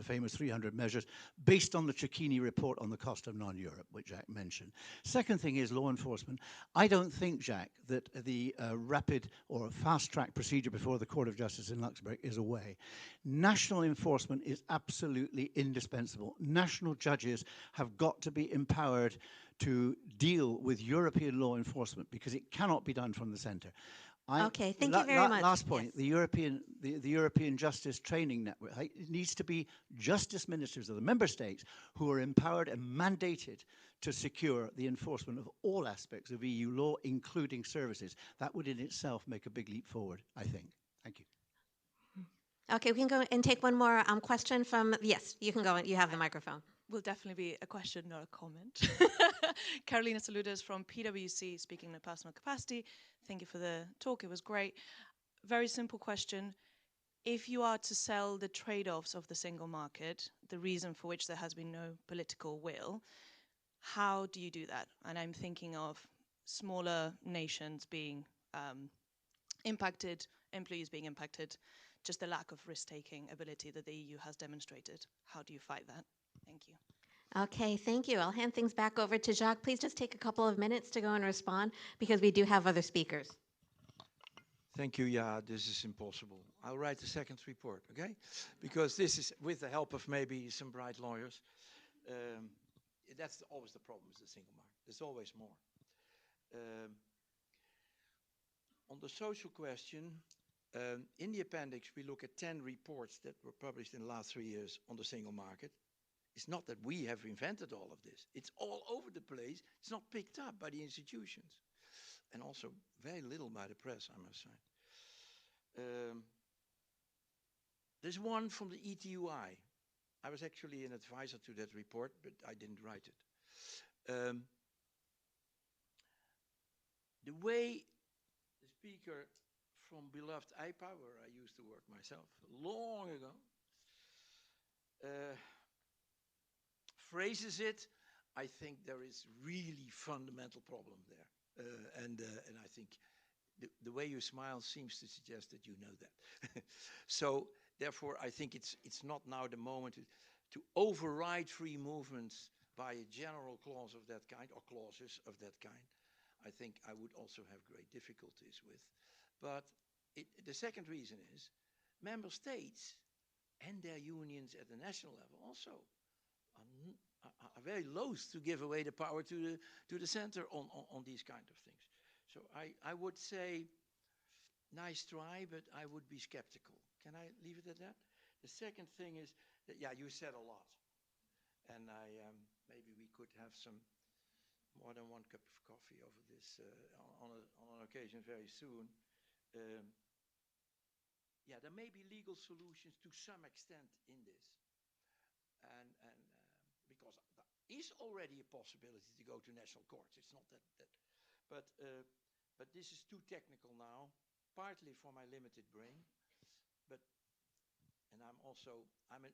famous 300 measures, based on the Cecchini report on the cost of non-Europe, which Jacques mentioned. Second thing is law enforcement. I don't think, Jacques, that the rapid or fast-track procedure before the Court of Justice in Luxembourg is a way. National enforcement is absolutely indispensable. National judges have got to be empowered to deal with European law enforcement, because it cannot be done from the center. Okay, thank you very much. Last point, yes. the European Justice Training Network. It needs to be justice ministers of the member states who are empowered and mandated to secure the enforcement of all aspects of EU law, including services. That would in itself make a big leap forward, I think. Thank you. Okay, we can go and take one more question from, yes, you can go, you have the microphone. Will definitely be a question, not a comment. Carolina Saludas from PwC, speaking in a personal capacity. Thank you for the talk, it was great. Very simple question. If you are to sell the trade-offs of the single market, the reason for which there has been no political will, how do you do that? And I'm thinking of smaller nations being impacted, employees being impacted, just the lack of risk-taking ability that the EU has demonstrated. How do you fight that? Thank you. Okay, thank you. I'll hand things back over to Jacques. Please just take a couple of minutes to go and respond, because we do have other speakers. Thank you. Yeah, this is impossible. I'll write the second report, okay? Because this is with the help of maybe some bright lawyers. That's always the problem with the single market. There's always more. On the social question, in the appendix, we look at 10 reports that were published in the last 3 years on the single market. It's not that we have invented all of this. It's all over the place. It's not picked up by the institutions. And also very little by the press, I must say. There's one from the ETUI. I was actually an advisor to that report, but I didn't write it. The way the speaker from beloved IPA, where I used to work myself long ago, phrases it, I think there is really fundamental problem there. And I think the way you smile seems to suggest that you know that. So therefore, I think it's not now the moment to override free movements by a general clause of that kind, or clauses of that kind. I think I would also have great difficulties with. But the second reason is member states and their unions at the national level also are very loath to give away the power to the center on these kind of things. So I would say, nice try, but I would be skeptical. Can I leave it at that? The second thing is that, yeah, you said a lot. And maybe we could have some more than one cup of coffee over this on an occasion very soon. Yeah, there may be legal solutions to some extent in this. And because there is already a possibility to go to national courts. It's not that but this is too technical now, partly for my limited brain. And I'm a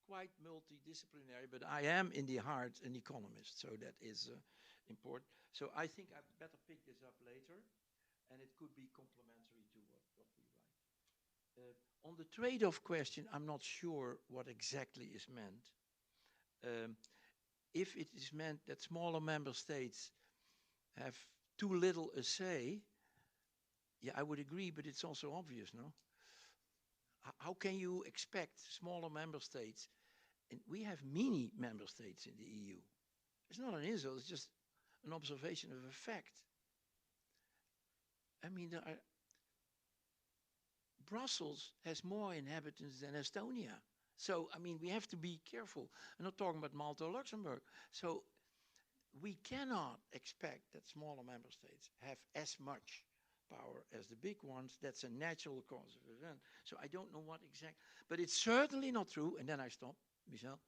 quite multidisciplinary, but I am in the heart an economist, so that is important. So I think I better pick this up later. and it could be complementary to what we write. On the trade-off question, I'm not sure what exactly is meant. If it is meant that smaller member states have too little a say, yeah, I would agree, but it's also obvious, no? How can you expect smaller member states, and we have many member states in the EU. It's not an insult, it's just an observation of a fact. I mean, Brussels has more inhabitants than Estonia. So, I mean, we have to be careful. I'm not talking about Malta or Luxembourg. So, we cannot expect that smaller member states have as much power as the big ones. That's a natural cause of event. So, I don't know what exact, but it's certainly not true, and then I stop, Michel,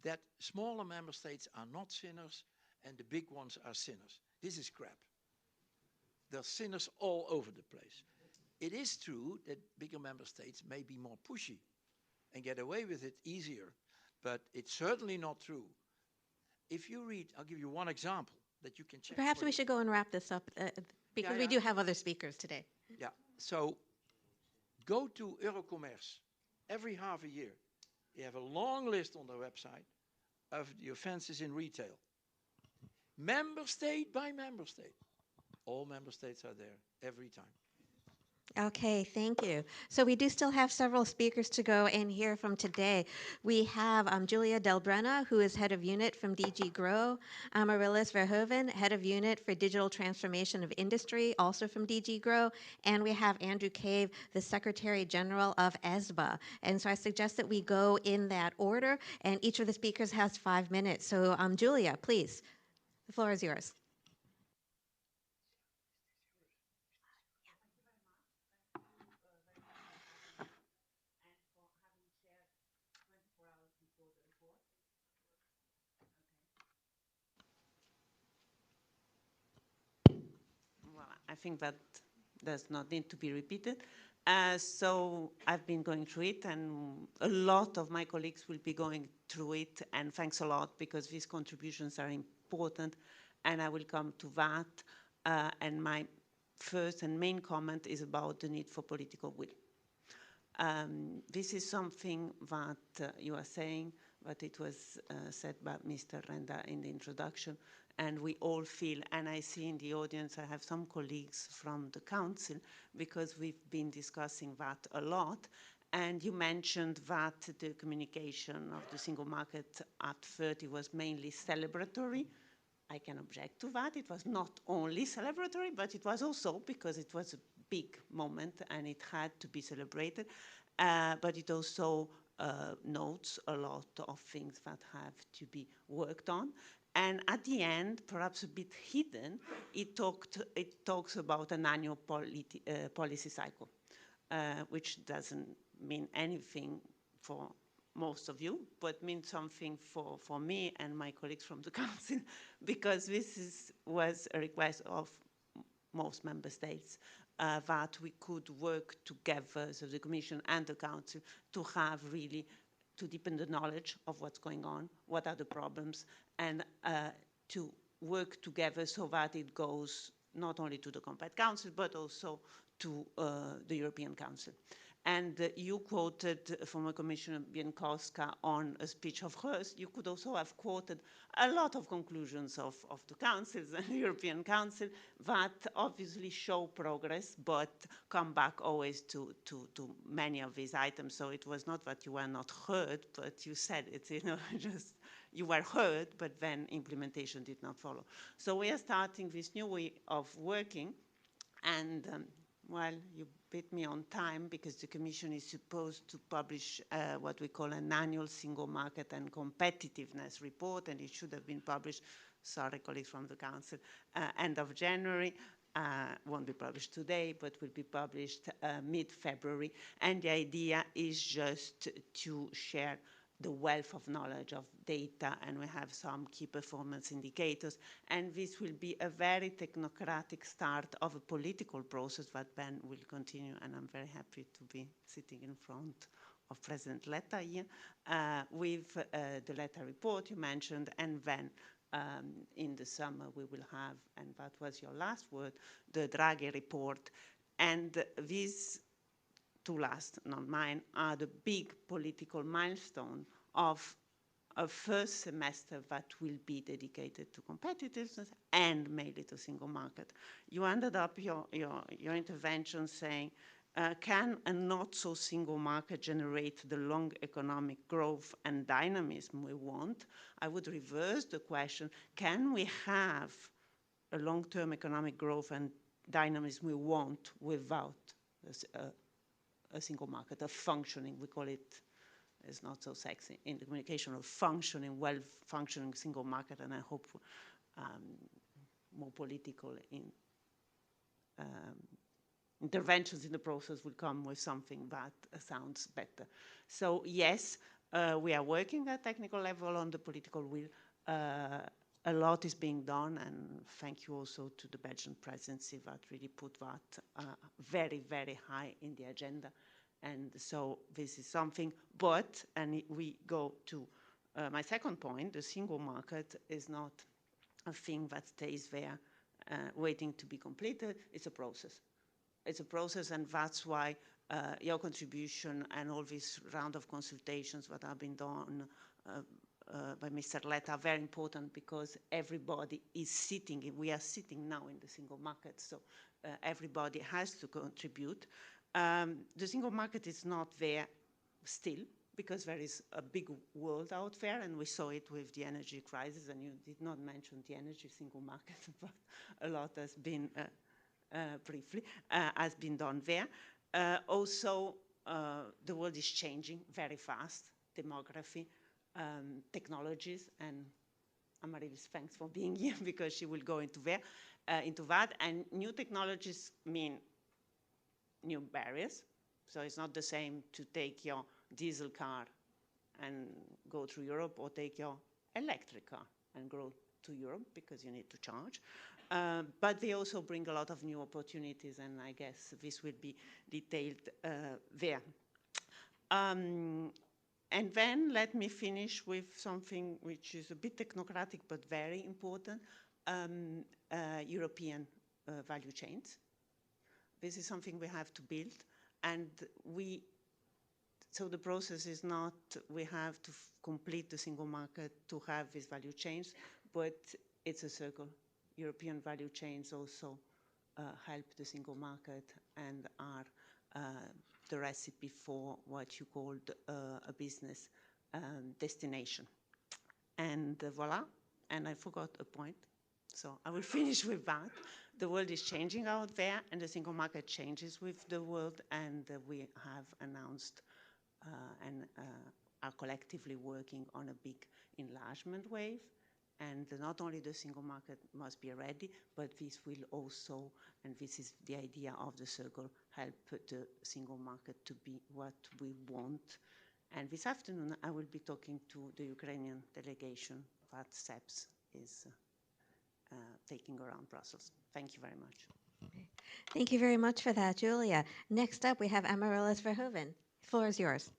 that smaller member states are not sinners and the big ones are sinners. This is crap. There are sinners all over the place. It is true that bigger member states may be more pushy and get away with it easier, but it's certainly not true. If you read, I'll give you one example that you can check. Perhaps we should go and wrap this up because we do have other speakers today. Yeah, so go to Eurocommerce every half a year. They have a long list on their website of the offenses in retail. Member state by member state. All member states are there every time. Okay, thank you. So we do still have several speakers to go and hear from today. We have Julia Delbrena, who is head of unit from DG Grow, Amaryllis Verhoeven, head of unit for digital transformation of industry, also from DG Grow, and we have Andrew Cave, the Secretary General of ESBA. And so I suggest that we go in that order, and each of the speakers has 5 minutes. So Julia, please, the floor is yours. Well, I think that does not need to be repeated. So I've been going through it, and a lot of my colleagues will be going through it, and thanks a lot, because these contributions are important, and I will come to that. And my first and main comment is about the need for political will. This is something that you are saying, but it was said by Mr. Renda in the introduction, and we all feel, and I see in the audience, I have some colleagues from the council, because we've been discussing that a lot, and you mentioned that the communication of the single market at 30 was mainly celebratory. I can object to that. It was not only celebratory, but it was also because it was a big moment and it had to be celebrated. But it also notes a lot of things that have to be worked on. And at the end, perhaps a bit hidden, it talks about an annual policy cycle, which doesn't mean anything for most of you, but means something for me and my colleagues from the council, because this was a request of most member states that we could work together, so the Commission and the Council, to have really, to deepen the knowledge of what's going on, what are the problems, and to work together so that it goes not only to the Compact Council, but also to the European Council. And you quoted former Commissioner Bieńkowska on a speech of hers. You could also have quoted a lot of conclusions of the councils and the European Council that obviously show progress, but come back always to many of these items. So it was not that you were not heard, but you said it, you know, just you were heard, but then implementation did not follow. So we are starting this new way of working, and well, you beat me on time because the Commission is supposed to publish what we call an annual single market and competitiveness report, and it should have been published, sorry colleagues from the Council, end of January. Won't be published today, but will be published mid-February. And the idea is just to share the wealth of knowledge of data, and we have some key performance indicators. And this will be a very technocratic start of a political process that then will continue, and I'm very happy to be sitting in front of President Letta here with the Letta report you mentioned, and then in the summer we will have, and that was your last word, the Draghi report. And these two last, not mine, are the big political milestone of a first semester that will be dedicated to competitiveness and mainly to single market. You ended up your intervention saying, can a not so single market generate the long economic growth and dynamism we want? I would reverse the question, can we have a long-term economic growth and dynamism we want without a single market, a functioning, we call it, it's not so sexy in the communication, of functioning, well-functioning single market, and I hope more political interventions in the process will come with something that sounds better. So yes, we are working at technical level on the political will. A lot is being done, and thank you also to the Belgian presidency that really put that very, very high in the agenda. And so this is something, but, and we go to my second point, the single market is not a thing that stays there waiting to be completed. It's a process. It's a process, and that's why your contribution and all this round of consultations that have been done by Mr. Letta are very important, because everybody is sitting, we are sitting now in the single market, so everybody has to contribute. The single market is not there still, because there is a big world out there, and we saw it with the energy crisis, and you did not mention the energy single market, but a lot has been, briefly, has been done there. Also, the world is changing very fast, demography, technologies, and Amarilis, thanks for being here, because she will go into that, and new technologies mean new barriers. So it's not the same to take your diesel car and go through Europe, or take your electric car and go to Europe, because you need to charge. But they also bring a lot of new opportunities, and I guess this will be detailed there. And then let me finish with something which is a bit technocratic but very important, European value chains. This is something we have to build, and so the process is not we have to complete the single market to have these value chains, but it's a circle. European value chains also help the single market and are the recipe for what you called a business destination. And voila, and I forgot a point, so I will finish with that. The world is changing out there, and the single market changes with the world, and we have announced and are collectively working on a big enlargement wave. And not only the single market must be ready, but this will also, and this is the idea of the circle, help the single market to be what we want. And this afternoon I will be talking to the Ukrainian delegation that CEPS is taking around Brussels. Thank you very much. Thank you very much for that, Julia. Next up, we have Amaryllis Verhoeven. The floor is yours.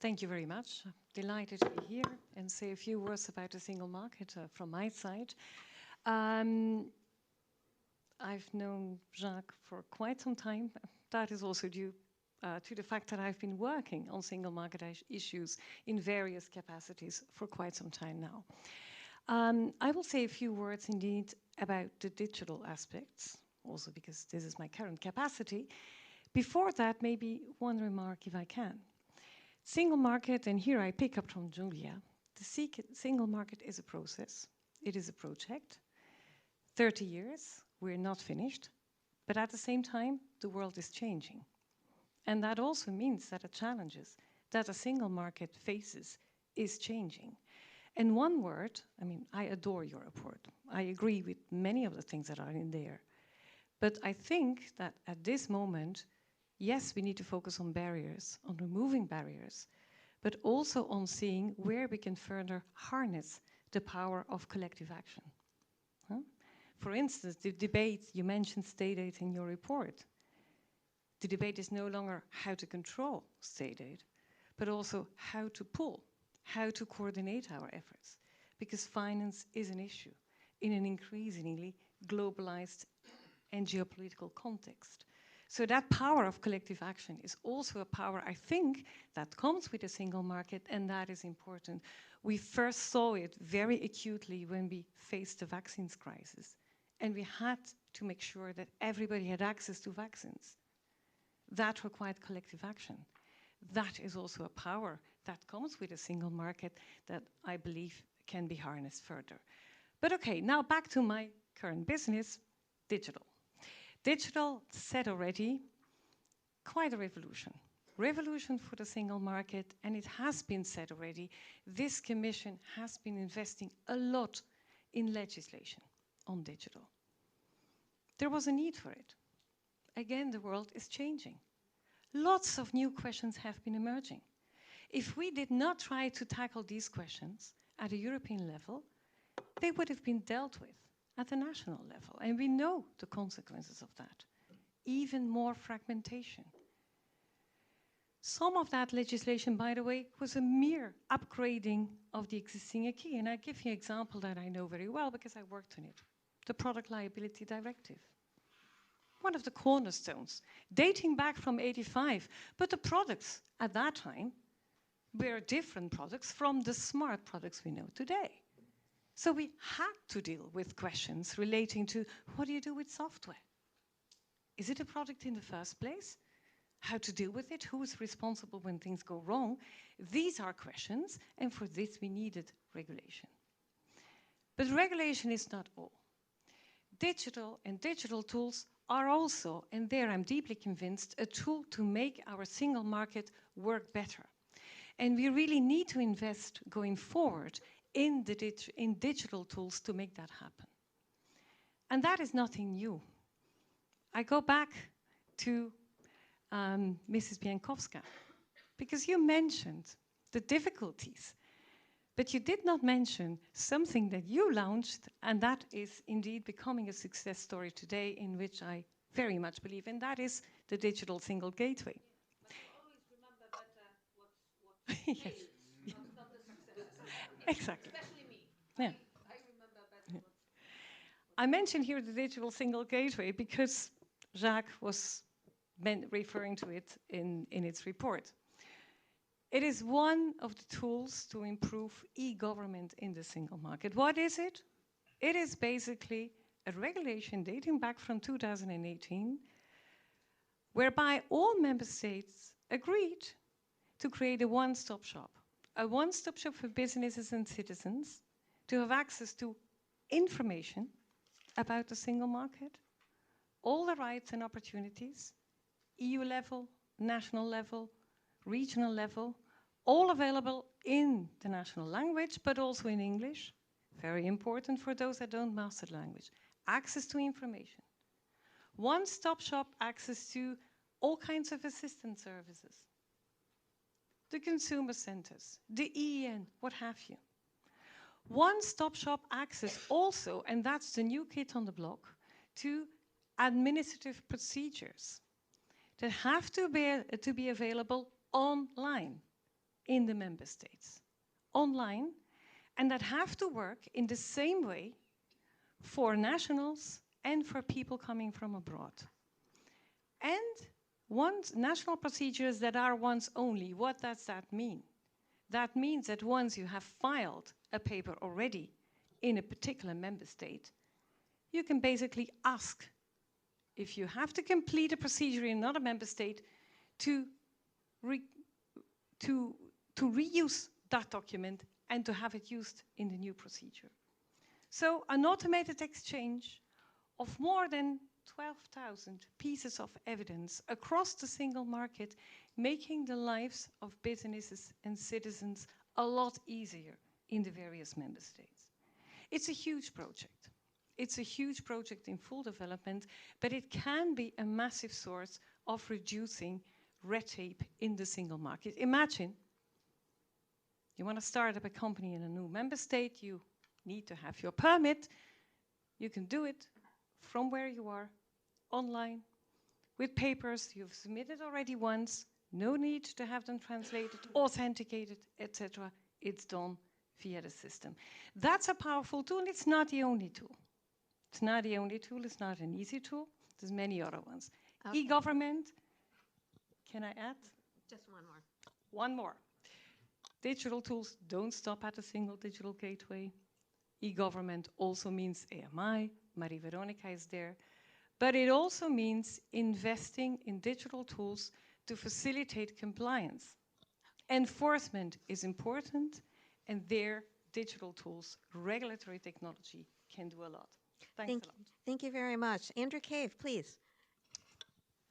Thank you very much. Delighted to be here and say a few words about the single market from my side. I've known Jacques for quite some time. That is also due to the fact that I've been working on single market issues in various capacities for quite some time now. I will say a few words indeed about the digital aspects, also because this is my current capacity. Before that, maybe one remark if I can. Single market, and here I pick up from Julia, the single market is a process. It is a project. 30 years, we're not finished, but at the same time, the world is changing. And that also means that the challenges that a single market faces is changing. And one word, I mean, I adore your report. I agree with many of the things that are in there. But I think that at this moment, yes, we need to focus on barriers, on removing barriers, but also on seeing where we can further harness the power of collective action. For instance, the debate, you mentioned state aid in your report. The debate is no longer how to control state aid, but also how to pull, how to coordinate our efforts, because finance is an issue in an increasingly globalized and geopolitical context. So that power of collective action is also a power, I think, that comes with a single market, and that is important. We first saw it very acutely when we faced the vaccines crisis, and we had to make sure that everybody had access to vaccines. That required collective action. That is also a power that comes with a single market that I believe can be harnessed further. But okay, now back to my current business, digital. Digital said already, quite a revolution. Revolution for the single market, and it has been said already, this commission has been investing a lot in legislation on digital. There was a need for it. Again, the world is changing. Lots of new questions have been emerging. If we did not try to tackle these questions at a European level, they would have been dealt with at the national level. And we know the consequences of that. Even more fragmentation. Some of that legislation, by the way, was a mere upgrading of the existing acquis. And I give you an example that I know very well because I worked on it. The Product Liability Directive. One of the cornerstones, dating back from '85. But the products at that time were different products from the smart products we know today. So we had to deal with questions relating to what do you do with software? Is it a product in the first place? How to deal with it? Who is responsible when things go wrong? These are questions, and for this we needed regulation. But regulation is not all. Digital and digital tools are also, and there I'm deeply convinced, a tool to make our single market work better. And we really need to invest going forward in digital tools to make that happen. And that is nothing new. I go back to Mrs. Bienkowska, because you mentioned the difficulties, but you did not mention something that you launched, and that is indeed becoming a success story today, in which I very much believe, and that is the digital single gateway. But always remember better what Yes. not the successes. Exactly. Especially me. Yeah. I remember better what I mentioned here the digital single gateway because Jacques was referring to it in its report. It is one of the tools to improve e-government in the single market. What is it? It is basically a regulation dating back from 2018, whereby all member states agreed to create a one-stop shop. A one-stop shop for businesses and citizens to have access to information about the single market, all the rights and opportunities, EU level, national level, regional level, all available in the national language, but also in English. Very important for those that don't master the language. Access to information. One-stop shop access to all kinds of assistance services. The consumer centers, the EEN, what have you. One-stop shop access also, and that's the new kid on the block, to administrative procedures that have to be available online in the member states. Online, and that have to work in the same way for nationals and for people coming from abroad. And national procedures that are once only, what does that mean? That means that once you have filed a paper already in a particular member state, you can basically ask if you have to complete a procedure in another member state to reuse that document and to have it used in the new procedure. So an automated exchange of more than 12,000 pieces of evidence across the single market, making the lives of businesses and citizens a lot easier in the various member states. It's a huge project. It's a huge project in full development, but it can be a massive source of reducing red tape in the single market. Imagine you want to start up a company in a new member state, you need to have your permit. You can do it from where you are, online, with papers you've submitted already once, no need to have them translated, authenticated, etc. It's done via the system. That's a powerful tool. It's not the only tool. It's not the only tool. It's not an easy tool. There's many other ones. Okay. E-government, can I add? Just one more. One more. Digital tools don't stop at a single digital gateway. E-government also means AMI. Marie Veronica is there. But it also means investing in digital tools to facilitate compliance. Enforcement is important, and there, digital tools, regulatory technology can do a lot. Thanks a lot. Thank you very much. Andrew Cave, please.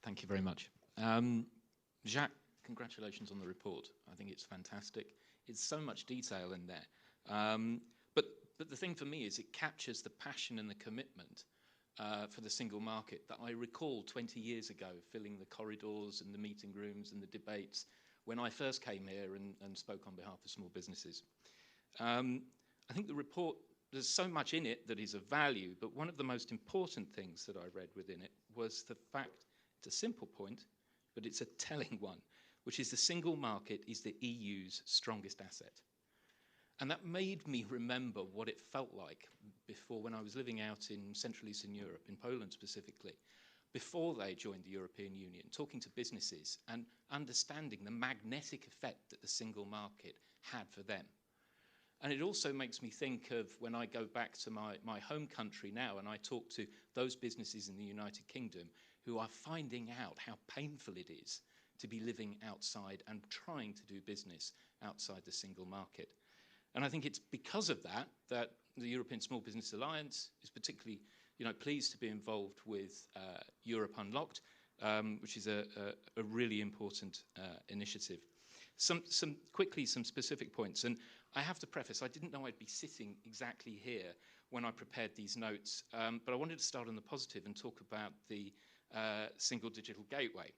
Thank you very much. Jacques, congratulations on the report. I think it's fantastic. It's so much detail in there. But the thing for me is it captures the passion and the commitment for the single market that I recall 20 years ago, filling the corridors and the meeting rooms and the debates when I first came here and spoke on behalf of small businesses. I think the report, there's so much in it that is of value, but one of the most important things that I read within it was the fact, it's a simple point, but it's a telling one, which is the single market is the EU's strongest asset. And that made me remember what it felt like before, when I was living out in Central Eastern Europe, in Poland specifically, before they joined the European Union, talking to businesses and understanding the magnetic effect that the single market had for them. And it also makes me think of when I go back to my home country now and I talk to those businesses in the United Kingdom who are finding out how painful it is to be living outside and trying to do business outside the single market. And I think it's because of that that the European Small Business Alliance is particularly, pleased to be involved with Europe Unlocked, which is a really important initiative. Some specific points, and I have to preface, I didn't know I'd be sitting exactly here when I prepared these notes, but I wanted to start on the positive and talk about the single digital gateway.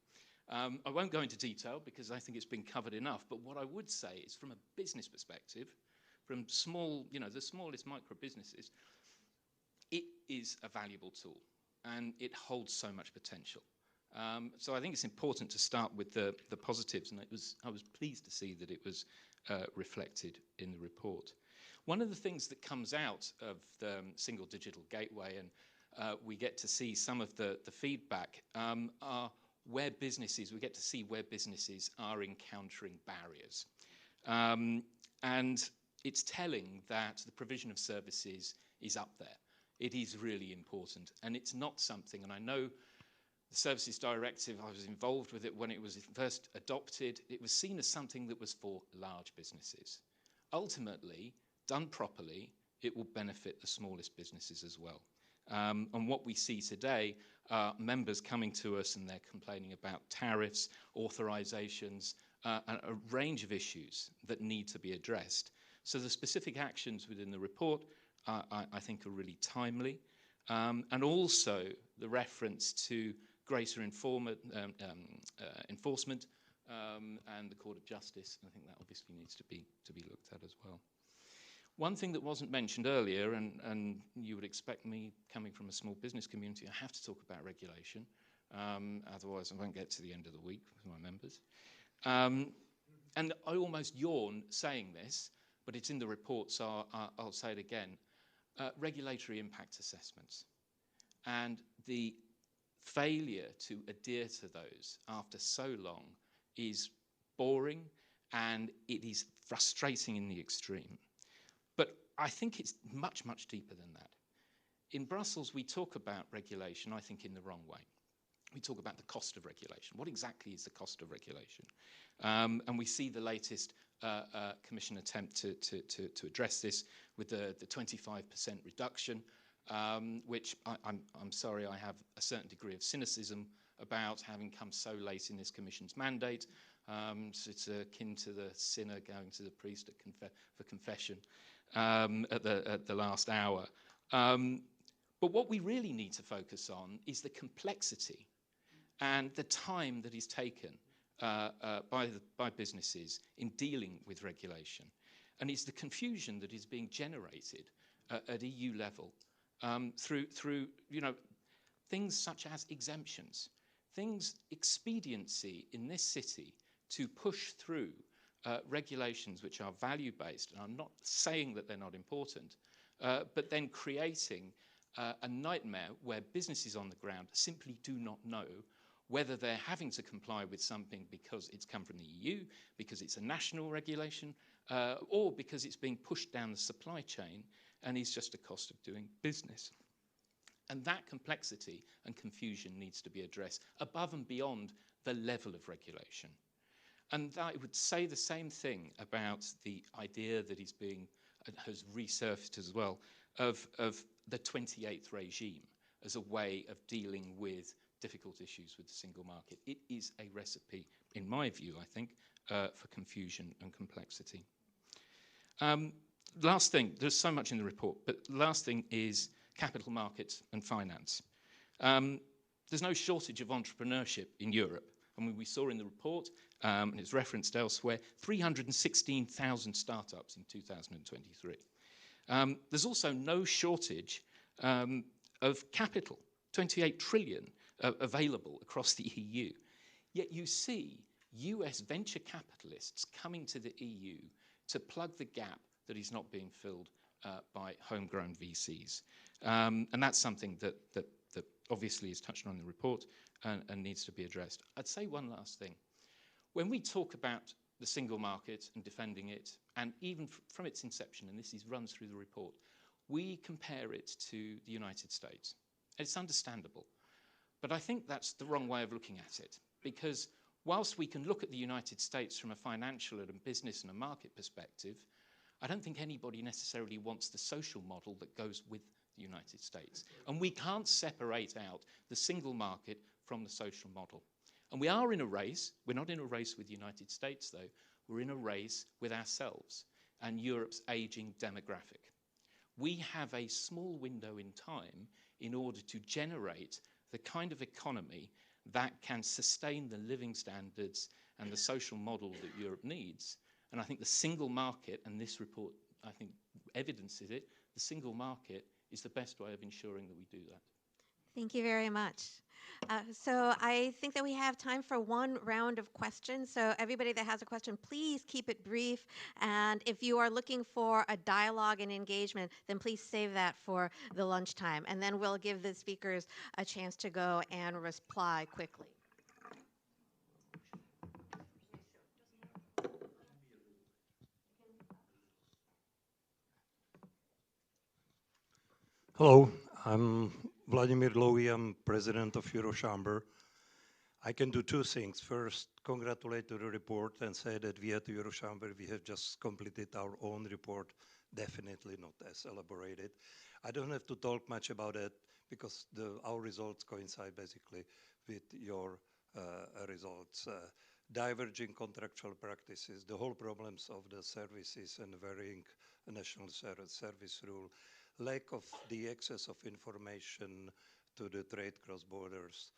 I won't go into detail because I think it's been covered enough, but what I would say is from a business perspective, from small, the smallest micro businesses, it is a valuable tool and it holds so much potential. So I think it's important to start with the positives, and I was pleased to see that it was reflected in the report. One of the things that comes out of the single digital gateway, and we get to see some of the feedback, are where businesses, we get to see where businesses are encountering barriers. And it's telling that the provision of services is up there. It is really important, and it's not something, and I know the Services Directive, I was involved with it when it was first adopted, it was seen as something that was for large businesses. Ultimately, done properly, it will benefit the smallest businesses as well. And what we see today are members coming to us and they're complaining about tariffs, authorizations, a range of issues that need to be addressed. So the specific actions within the report, I think, are really timely. And also the reference to greater enforcement and the Court of Justice, I think that obviously needs to be looked at as well. One thing that wasn't mentioned earlier, and you would expect me coming from a small business community, I have to talk about regulation, otherwise I won't get to the end of the week with my members. And I almost yawn saying this, but it's in the report, so I'll say it again. Regulatory impact assessments and the failure to adhere to those after so long is boring and it is frustrating in the extreme. But I think it's much, much deeper than that. In Brussels, we talk about regulation, I think, in the wrong way. We talk about the cost of regulation. What exactly is the cost of regulation? And we see the latest Commission attempt to address this with the 25% reduction, which I'm sorry, I have a certain degree of cynicism about, having come so late in this Commission's mandate. So it's akin to the sinner going to the priest for confession at the last hour. But what we really need to focus on is the complexity and the time that is taken by businesses in dealing with regulation. And it's the confusion that is being generated at EU level through things such as exemptions, expediency in this city to push through regulations which are value-based, and I'm not saying that they're not important, but then creating a nightmare where businesses on the ground simply do not know whether they're having to comply with something because it's come from the EU, because it's a national regulation, or because it's being pushed down the supply chain and is just a cost of doing business. And that complexity and confusion needs to be addressed above and beyond the level of regulation. And I would say the same thing about the idea that has resurfaced as well, of the 28th regime as a way of dealing with difficult issues with the single market. It is a recipe, in my view, I think, for confusion and complexity. Last thing, there's so much in the report, but last thing is capital markets and finance. There's no shortage of entrepreneurship in Europe. I mean, we saw in the report, and it's referenced elsewhere, 316,000 startups in 2023. There's also no shortage of capital, 28 trillion available across the EU. Yet you see US venture capitalists coming to the EU to plug the gap that is not being filled by homegrown VCs. And that's something that obviously is touched on in the report and needs to be addressed. I'd say one last thing. When we talk about the single market and defending it, and even from its inception, and this runs through the report, we compare it to the United States. It's understandable. But I think that's the wrong way of looking at it, because whilst we can look at the United States from a financial and a business and a market perspective, I don't think anybody necessarily wants the social model that goes with the United States. And we can't separate out the single market from the social model. And we are in a race. We're not in a race with the United States, though. We're in a race with ourselves and Europe's aging demographic. We have a small window in time in order to generate the kind of economy that can sustain the living standards and the social model that Europe needs. And I think the single market, and this report, I think, evidences it, the single market is the best way of ensuring that we do that. Thank you very much. So I think that we have time for one round of questions. So everybody that has a question, please keep it brief. And if you are looking for a dialogue and engagement, then please save that for the lunchtime. And then we'll give the speakers a chance to go and reply quickly. Hello, I'm Vladimir Lowy. I'm president of Eurochamber. I can do two things. First, congratulate to the report and say that we at the Eurochamber, we have just completed our own report, definitely not as elaborated. I don't have to talk much about it because our results coincide basically with your results. Diverging contractual practices, the whole problems of the services and varying national service rule, lack of the access of information to the trade cross borders,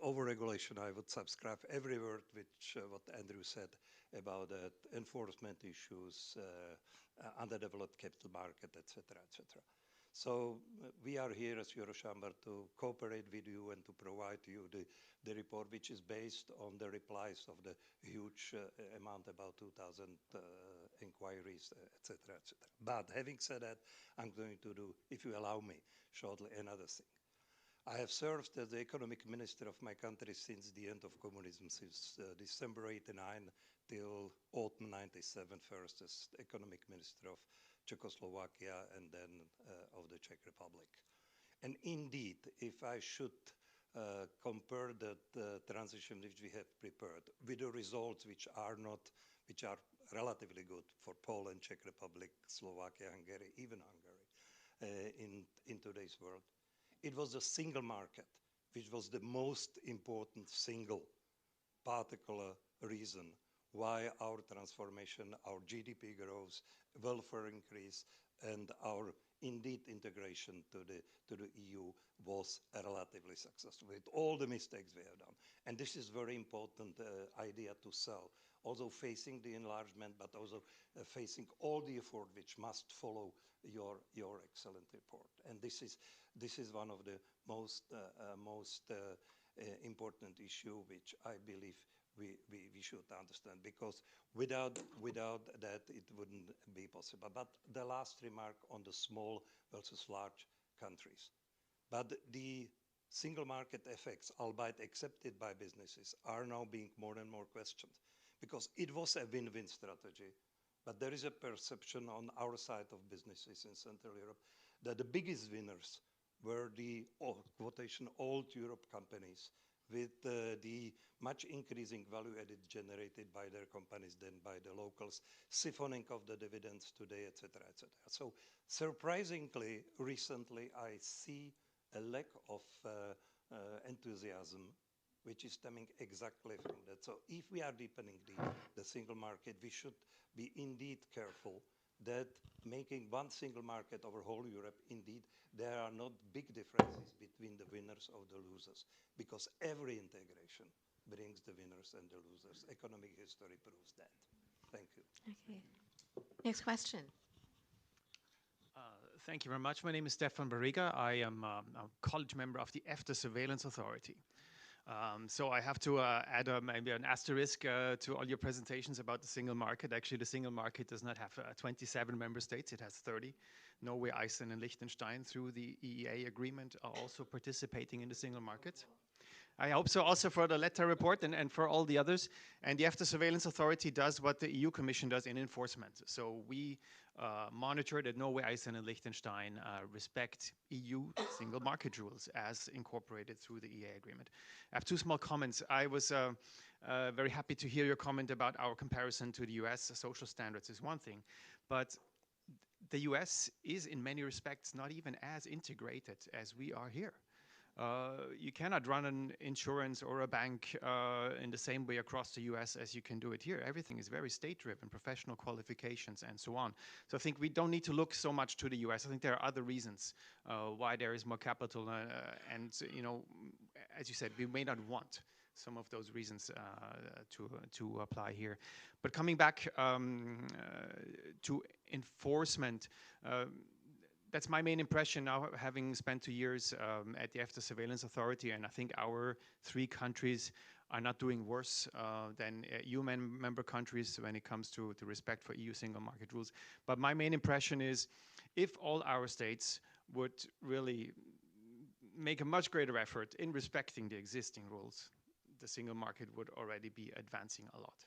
over-regulation. I would subscribe every word which what Andrew said about that, enforcement issues, underdeveloped capital market, etc., etc. So we are here as Eurochamber to cooperate with you and to provide you the report, which is based on the replies of the huge amount, about 2,000 inquiries, etc., etc. But having said that, I'm going to do, if you allow me, shortly another thing. I have served as the economic minister of my country since the end of communism, since December 89 till autumn 97, first as economic minister of Czechoslovakia and then of the Czech Republic. And indeed, if I should compare the transition which we have prepared with the results which are relatively good for Poland, Czech Republic, Slovakia, Hungary, even Hungary in today's world, it was the single market which was the most important single particular reason why our transformation, our GDP growth, welfare increase, and our indeed integration to the EU was relatively successful with all the mistakes we have done. And this is very important idea to sell, also facing the enlargement, but also facing all the effort which must follow your excellent report. And this is one of the most important issue, which I believe we should understand, because without that it wouldn't be possible. But the last remark on the small versus large countries. But the single market effects, albeit accepted by businesses, are now being more and more questioned, because it was a win-win strategy. But there is a perception on our side of businesses in Central Europe that the biggest winners were the quotation old Europe companies with the much increasing value added generated by their companies than by the locals, siphoning of the dividends today, etc., etc. So surprisingly, recently, I see a lack of enthusiasm, which is stemming exactly from that. So if we are deepening the single market, we should be indeed careful that making one single market over whole Europe, indeed, there are not big differences between the winners or the losers, because every integration brings the winners and the losers. Economic history proves that. Thank you. Okay. Next question. Thank you very much. My name is Stefan Barriga. I am a college member of the EFTA Surveillance Authority. So I have to add maybe an asterisk to all your presentations about the single market. Actually, the single market does not have 27 member states. It has 30. Norway, Iceland, and Liechtenstein, through the EEA agreement, are also participating in the single market. I hope so also for the Letta report and for all the others. And the EFTA Surveillance Authority does what the EU Commission does in enforcement. So we monitor that Norway, Iceland, and Liechtenstein respect EU single market rules as incorporated through the EEA agreement. I have two small comments. I was very happy to hear your comment about our comparison to the US. Social standards is one thing, but the US is in many respects not even as integrated as we are here. You cannot run an insurance or a bank in the same way across the US as you can do it here. Everything is very state-driven, professional qualifications and so on. So I think we don't need to look so much to the US. I think there are other reasons why there is more capital and, you know, as you said, we may not want some of those reasons to apply here. But coming back to enforcement, that's my main impression now, having spent 2 years at the EFTA Surveillance Authority, and I think our 3 countries are not doing worse than EU member countries when it comes to respect for EU single market rules. But my main impression is, if all our states would really make a much greater effort in respecting the existing rules, the single market would already be advancing a lot.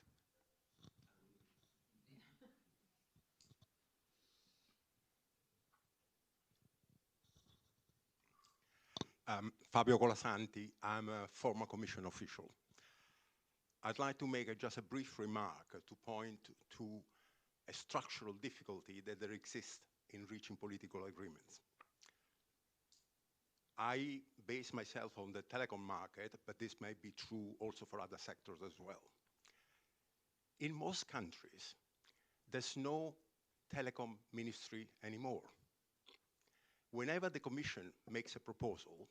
Fabio Colasanti, I'm a former Commission official. I'd like to make just a brief remark to point to a structural difficulty that there exists in reaching political agreements. I base myself on the telecom market, but this may be true also for other sectors as well. In most countries, there's no telecom ministry anymore. Whenever the Commission makes a proposal,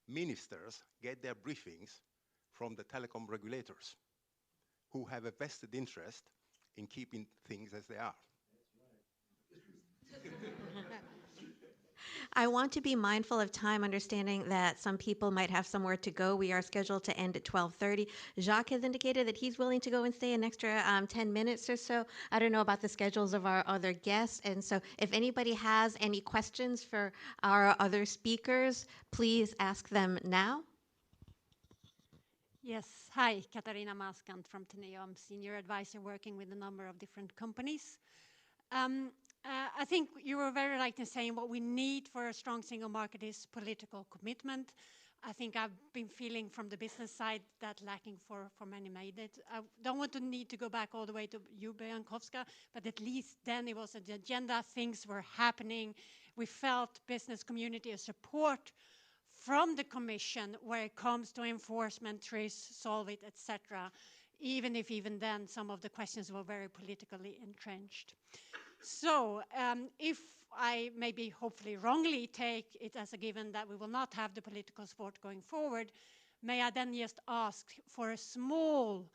ministers get their briefings from the telecom regulators, who have a vested interest in keeping things as they are. I want to be mindful of time, understanding that some people might have somewhere to go. We are scheduled to end at 12:30. Jacques has indicated that he's willing to go and stay an extra 10 minutes or so. I don't know about the schedules of our other guests. And so if anybody has any questions for our other speakers, please ask them now. Yes, hi, Katarina Maskant from Teneo. I'm senior advisor working with a number of different companies. I think you were very right in saying what we need for a strong single market is political commitment. I think I've been feeling from the business side that lacking for many mandates. I don't want to need to go back all the way to you, Biankowska, but at least then it was an agenda, things were happening. We felt business community support from the Commission where it comes to enforcement, trace, solve it, etc., even if even then some of the questions were very politically entrenched. So if I maybe hopefully wrongly take it as a given that we will not have the political support going forward, may I then just ask for a small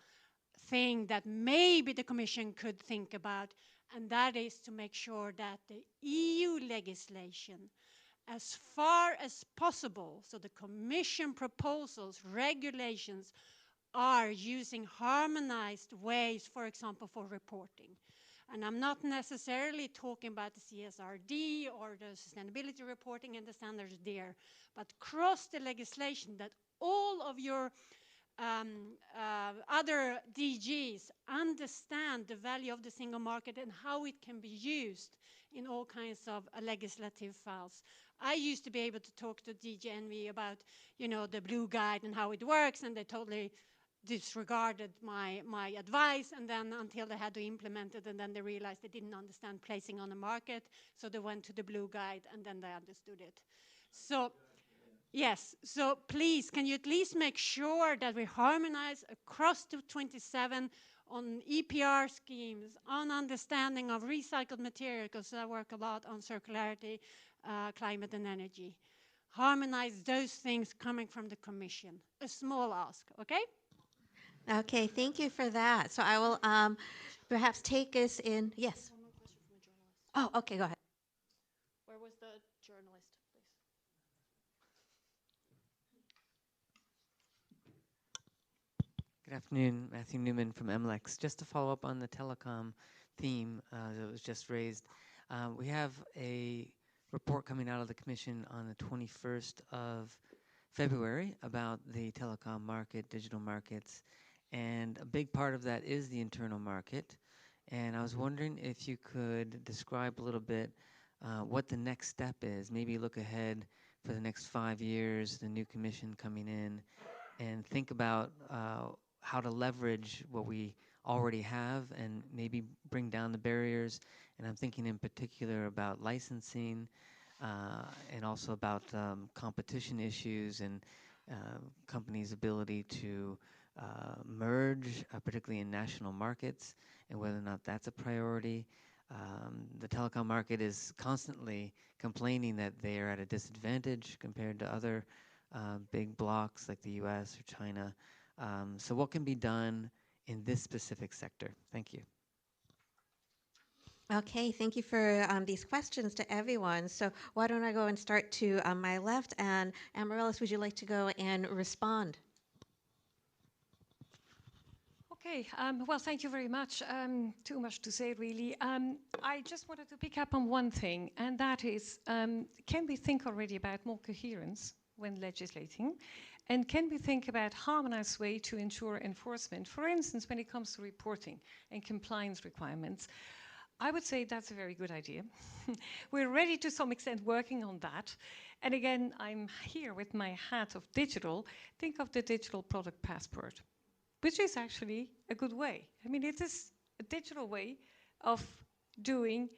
thing that maybe the Commission could think about, and that is to make sure that the EU legislation as far as possible, so the Commission proposals, regulations, are using harmonized ways, for example, for reporting. And I'm not necessarily talking about the CSRD or the sustainability reporting and the standards there, but across the legislation that all of your other DGs understand the value of the single market and how it can be used in all kinds of legislative files. I used to be able to talk to DG Envy about, you know, the blue guide and how it works, and they totally disregarded my advice, and then until they had to implement it, and then they realized they didn't understand placing on the market, so they went to the blue guide, and then they understood it. So, yes, so please, can you at least make sure that we harmonize across the 27 on EPR schemes, on understanding of recycled material, because I work a lot on circularity, climate and energy. Harmonize those things coming from the Commission. A small ask, okay? Okay, thank you for that. So I will perhaps take us in. Yes. One more question from a journalist. Oh, okay, go ahead. Where was the journalist, please? Good afternoon, Matthew Newman from MLEX. Just to follow up on the telecom theme that was just raised, we have a report coming out of the Commission on the 21st of February about the telecom market, digital markets, and a big part of that is the internal market. And I was wondering if you could describe a little bit what the next step is, maybe look ahead for the next 5 years, the new Commission coming in, and think about how to leverage what we already have and maybe bring down the barriers. And I'm thinking in particular about licensing and also about competition issues and companies' ability to merge, particularly in national markets, and whether or not that's a priority. The telecom market is constantly complaining that they are at a disadvantage compared to other big blocks like the US or China. So what can be done in this specific sector? Thank you. Okay, thank you for these questions to everyone. So why don't I go and start to my left, and Amaryllis, would you like to go and respond? Okay, well, thank you very much. Too much to say, really. I just wanted to pick up on one thing, and that is, can we think already about more coherence when legislating? And can we think about harmonized way to ensure enforcement? For instance, when it comes to reporting and compliance requirements, I would say that's a very good idea. We're already to some extent working on that. And again, I'm here with my hat of digital. Think of the digital product passport, which is actually a good way. I mean, it is a digital way of doing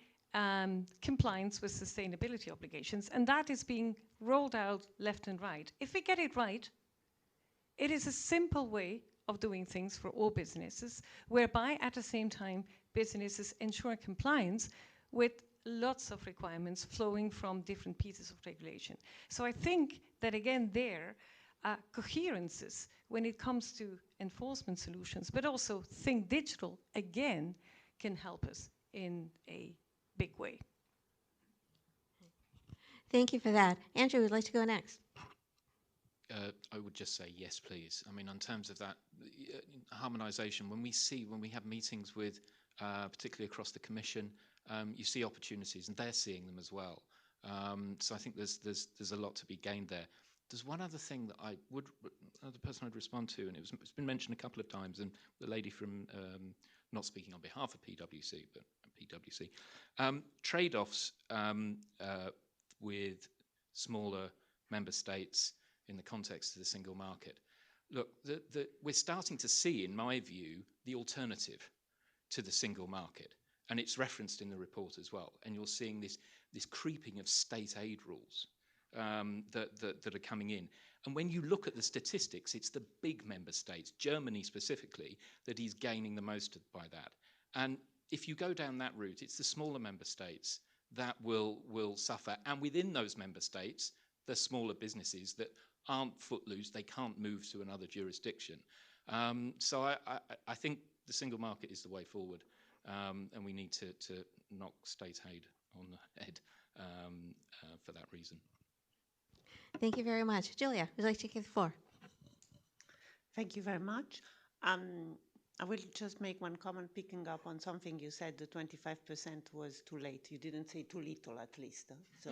compliance with sustainability obligations, and that is being rolled out left and right. If we get it right, it is a simple way of doing things for all businesses, whereby at the same time businesses ensure compliance with lots of requirements flowing from different pieces of regulation. So I think that again there, coherences when it comes to enforcement solutions, but also think digital again can help us in a big way. Thank you for that. Andrew, would like to go next. I would just say yes, please. I mean, in terms of that harmonisation, when we have meetings with, particularly across the Commission, you see opportunities, and they're seeing them as well. So I think there's a lot to be gained there. There's one other thing that another person I'd respond to, and it's been mentioned a couple of times, and the lady from, not speaking on behalf of PwC, but PwC, trade-offs with smaller member states in the context of the single market. Look, we're starting to see, in my view, the alternative to the single market, and it's referenced in the report as well. And you're seeing this creeping of state aid rules that are coming in. And when you look at the statistics, it's the big member states, Germany specifically, that is gaining the most by that. And if you go down that route, it's the smaller member states that will suffer. And within those member states, the smaller businesses that aren't footloose, they can't move to another jurisdiction. So I think the single market is the way forward, and we need to knock state aid on the head for that reason. Thank you very much. Julia, would you like to take the floor? Thank you very much. I will just make one comment picking up on something you said, the 25% was too late. You didn't say too little, at least. So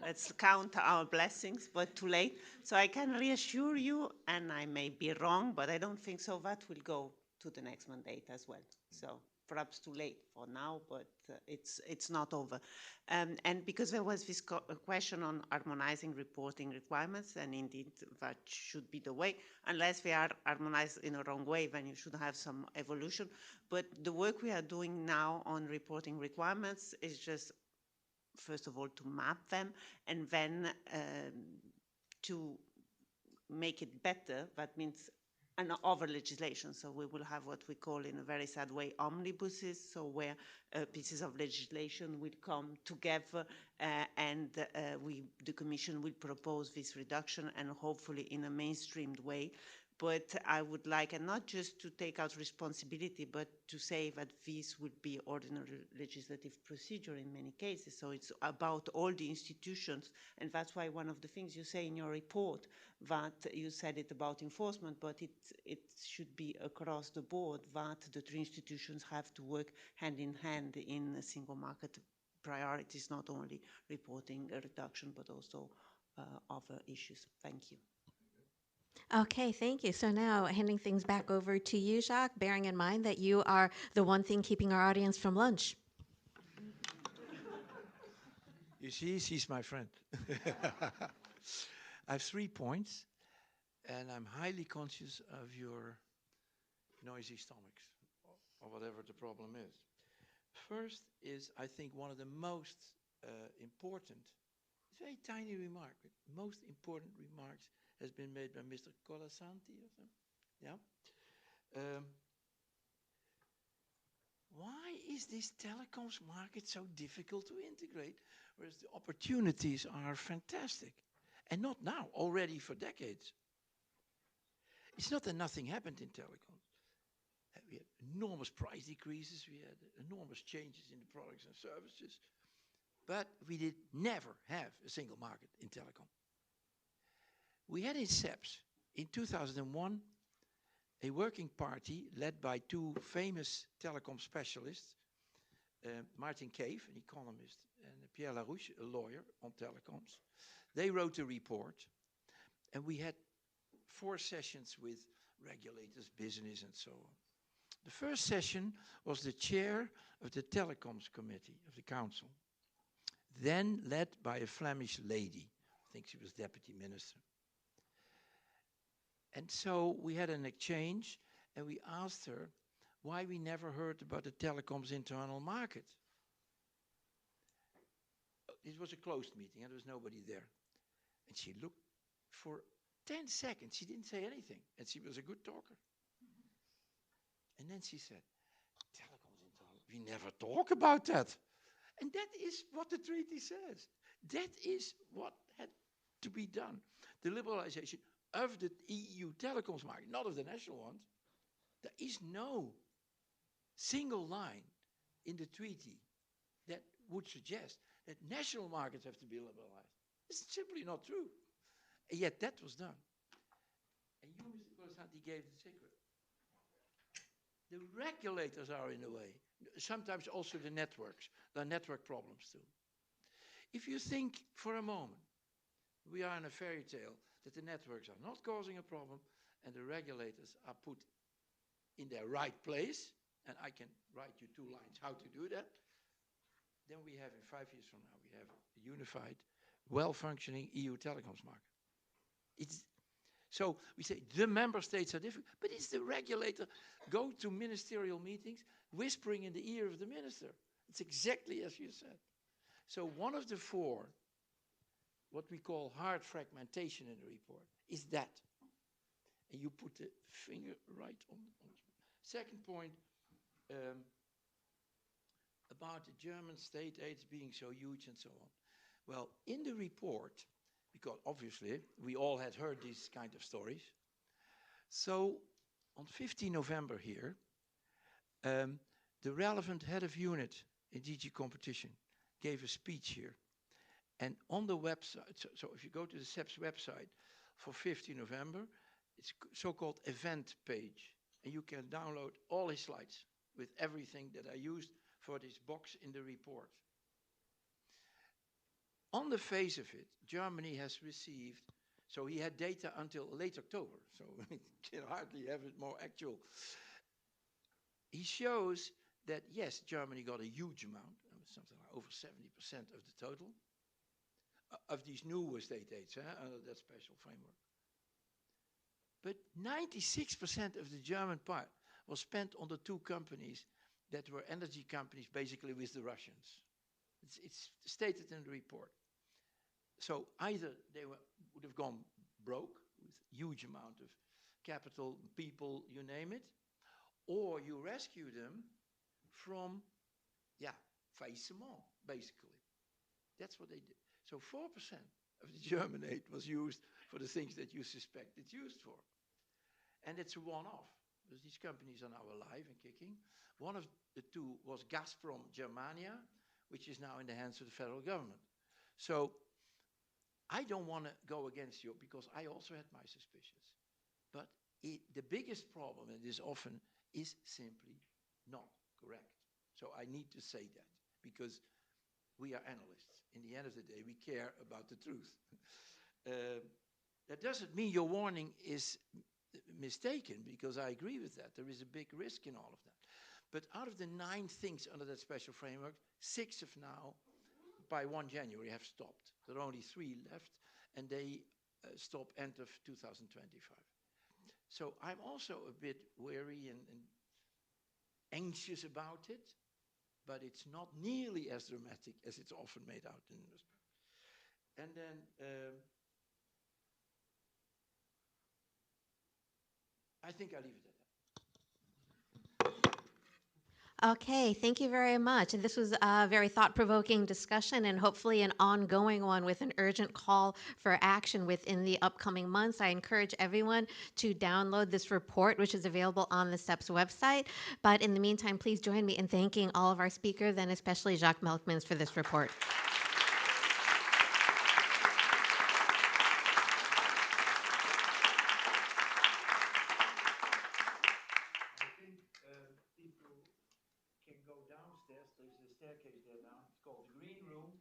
let's count our blessings, but too late. So I can reassure you, and I may be wrong, but I don't think so, that will go to the next mandate as well. So perhaps too late for now, but it's not over. And because there was this question on harmonizing reporting requirements, and indeed that should be the way. Unless they are harmonized in a wrong way, then you should have some evolution. But the work we are doing now on reporting requirements is just, first of all, to map them, and then to make it better. That means and other legislation. So we will have what we call, in a very sad way, omnibuses, so where pieces of legislation will come together and the Commission will propose this reduction, and hopefully in a mainstreamed way. But I would like, and not just to take out responsibility, but to say that this would be ordinary legislative procedure in many cases. So it's about all the institutions, and that's why one of the things you say in your report, that you said it about enforcement, but it should be across the board that the three institutions have to work hand in hand in a single market priorities, not only reporting a reduction, but also other issues. Thank you. Okay, thank you. So now handing things back over to you, Jacques, bearing in mind that you are the one thing keeping our audience from lunch. You see, she's my friend. I have 3 points, and I'm highly conscious of your noisy stomachs, or whatever the problem is. First is, I think, one of the most important, it's a very tiny remark, but most important remarks has been made by Mr. Colasanti or something. Yeah. Why is this telecoms market so difficult to integrate, whereas the opportunities are fantastic? And not now, already for decades. It's not that nothing happened in telecoms. We had enormous price decreases, we had enormous changes in the products and services, but we did never have a single market in telecom. We had in CEPS, in 2001, a working party led by 2 famous telecom specialists, Martin Cave, an economist, and Pierre Larouche, a lawyer on telecoms. They wrote a report, and we had 4 sessions with regulators, business, and so on. The first session was the chair of the telecoms committee of the council, then led by a Flemish lady. I think she was deputy minister. And so we had an exchange, and we asked her why we never heard about the telecoms internal market. It was a closed meeting, and there was nobody there. And she looked for 10 seconds. She didn't say anything, and she was a good talker. And then she said, telecoms internal, we never talk about that. And that is what the treaty says. That is what had to be done. The liberalization of the EU telecoms market, not of the national ones. There is no single line in the treaty that would suggest that national markets have to be liberalized. It's simply not true. And yet that was done. And you, Mr. Colasanti, gave the secret. The regulators are in the way. Sometimes also the networks. There are network problems too. If you think for a moment, we are in a fairy tale that the networks are not causing a problem and the regulators are put in their right place, and I can write you 2 lines how to do that, then we have, in 5 years from now, we have a unified, well-functioning EU telecoms market. So we say the member states are different, but it's the regulator. Go to ministerial meetings, whispering in the ear of the minister. It's exactly as you said. So one of the 4, what we call hard fragmentation in the report, is that. And you put the finger right on the second point, about the German state aids being so huge and so on. Well, in the report, because obviously we all had heard these kind of stories, so on 15 November here, the relevant head of unit in DG Competition gave a speech here. And on the website, so if you go to the CEPS website for 15 November, it's so-called event page. And you can download all his slides with everything that I used for this box in the report. On the face of it, Germany has received, so he had data until late October, so we can hardly have it more actual. He shows that, yes, Germany got a huge amount, something like over 70% of the total, of these new state aids under that special framework. But 96% of the German part was spent on the two companies that were energy companies, basically with the Russians. It's stated in the report. So either they would have gone broke with huge amount of capital, people, you name it, or you rescue them from, faillissement, basically. That's what they did. So 4% of the German aid was used for the things that you suspect it's used for. And it's a one-off, because these companies are now alive and kicking. One of the two was Gazprom Germania, which is now in the hands of the federal government. So I don't want to go against you, because I also had my suspicions. But the biggest problem, and this often, is simply not correct. So I need to say that, because we are analysts. In the end of the day, we care about the truth. That doesn't mean your warning is mistaken, because I agree with that. There is a big risk in all of that. But out of the 9 things under that special framework, 6 have now, by 1 January, have stopped. There are only 3 left, and they stop end of 2025. So I'm also a bit wary and anxious about it, but it's not nearly as dramatic as it's often made out in this. And then I think I'll leave it at that. Okay, thank you very much. And this was a very thought-provoking discussion, and hopefully an ongoing one with an urgent call for action within the upcoming months. I encourage everyone to download this report, which is available on the CEPS website. But in the meantime, please join me in thanking all of our speakers, and especially Jacques Pelkmans, for this report. Can go downstairs. There's a staircase there now. It's called the green room.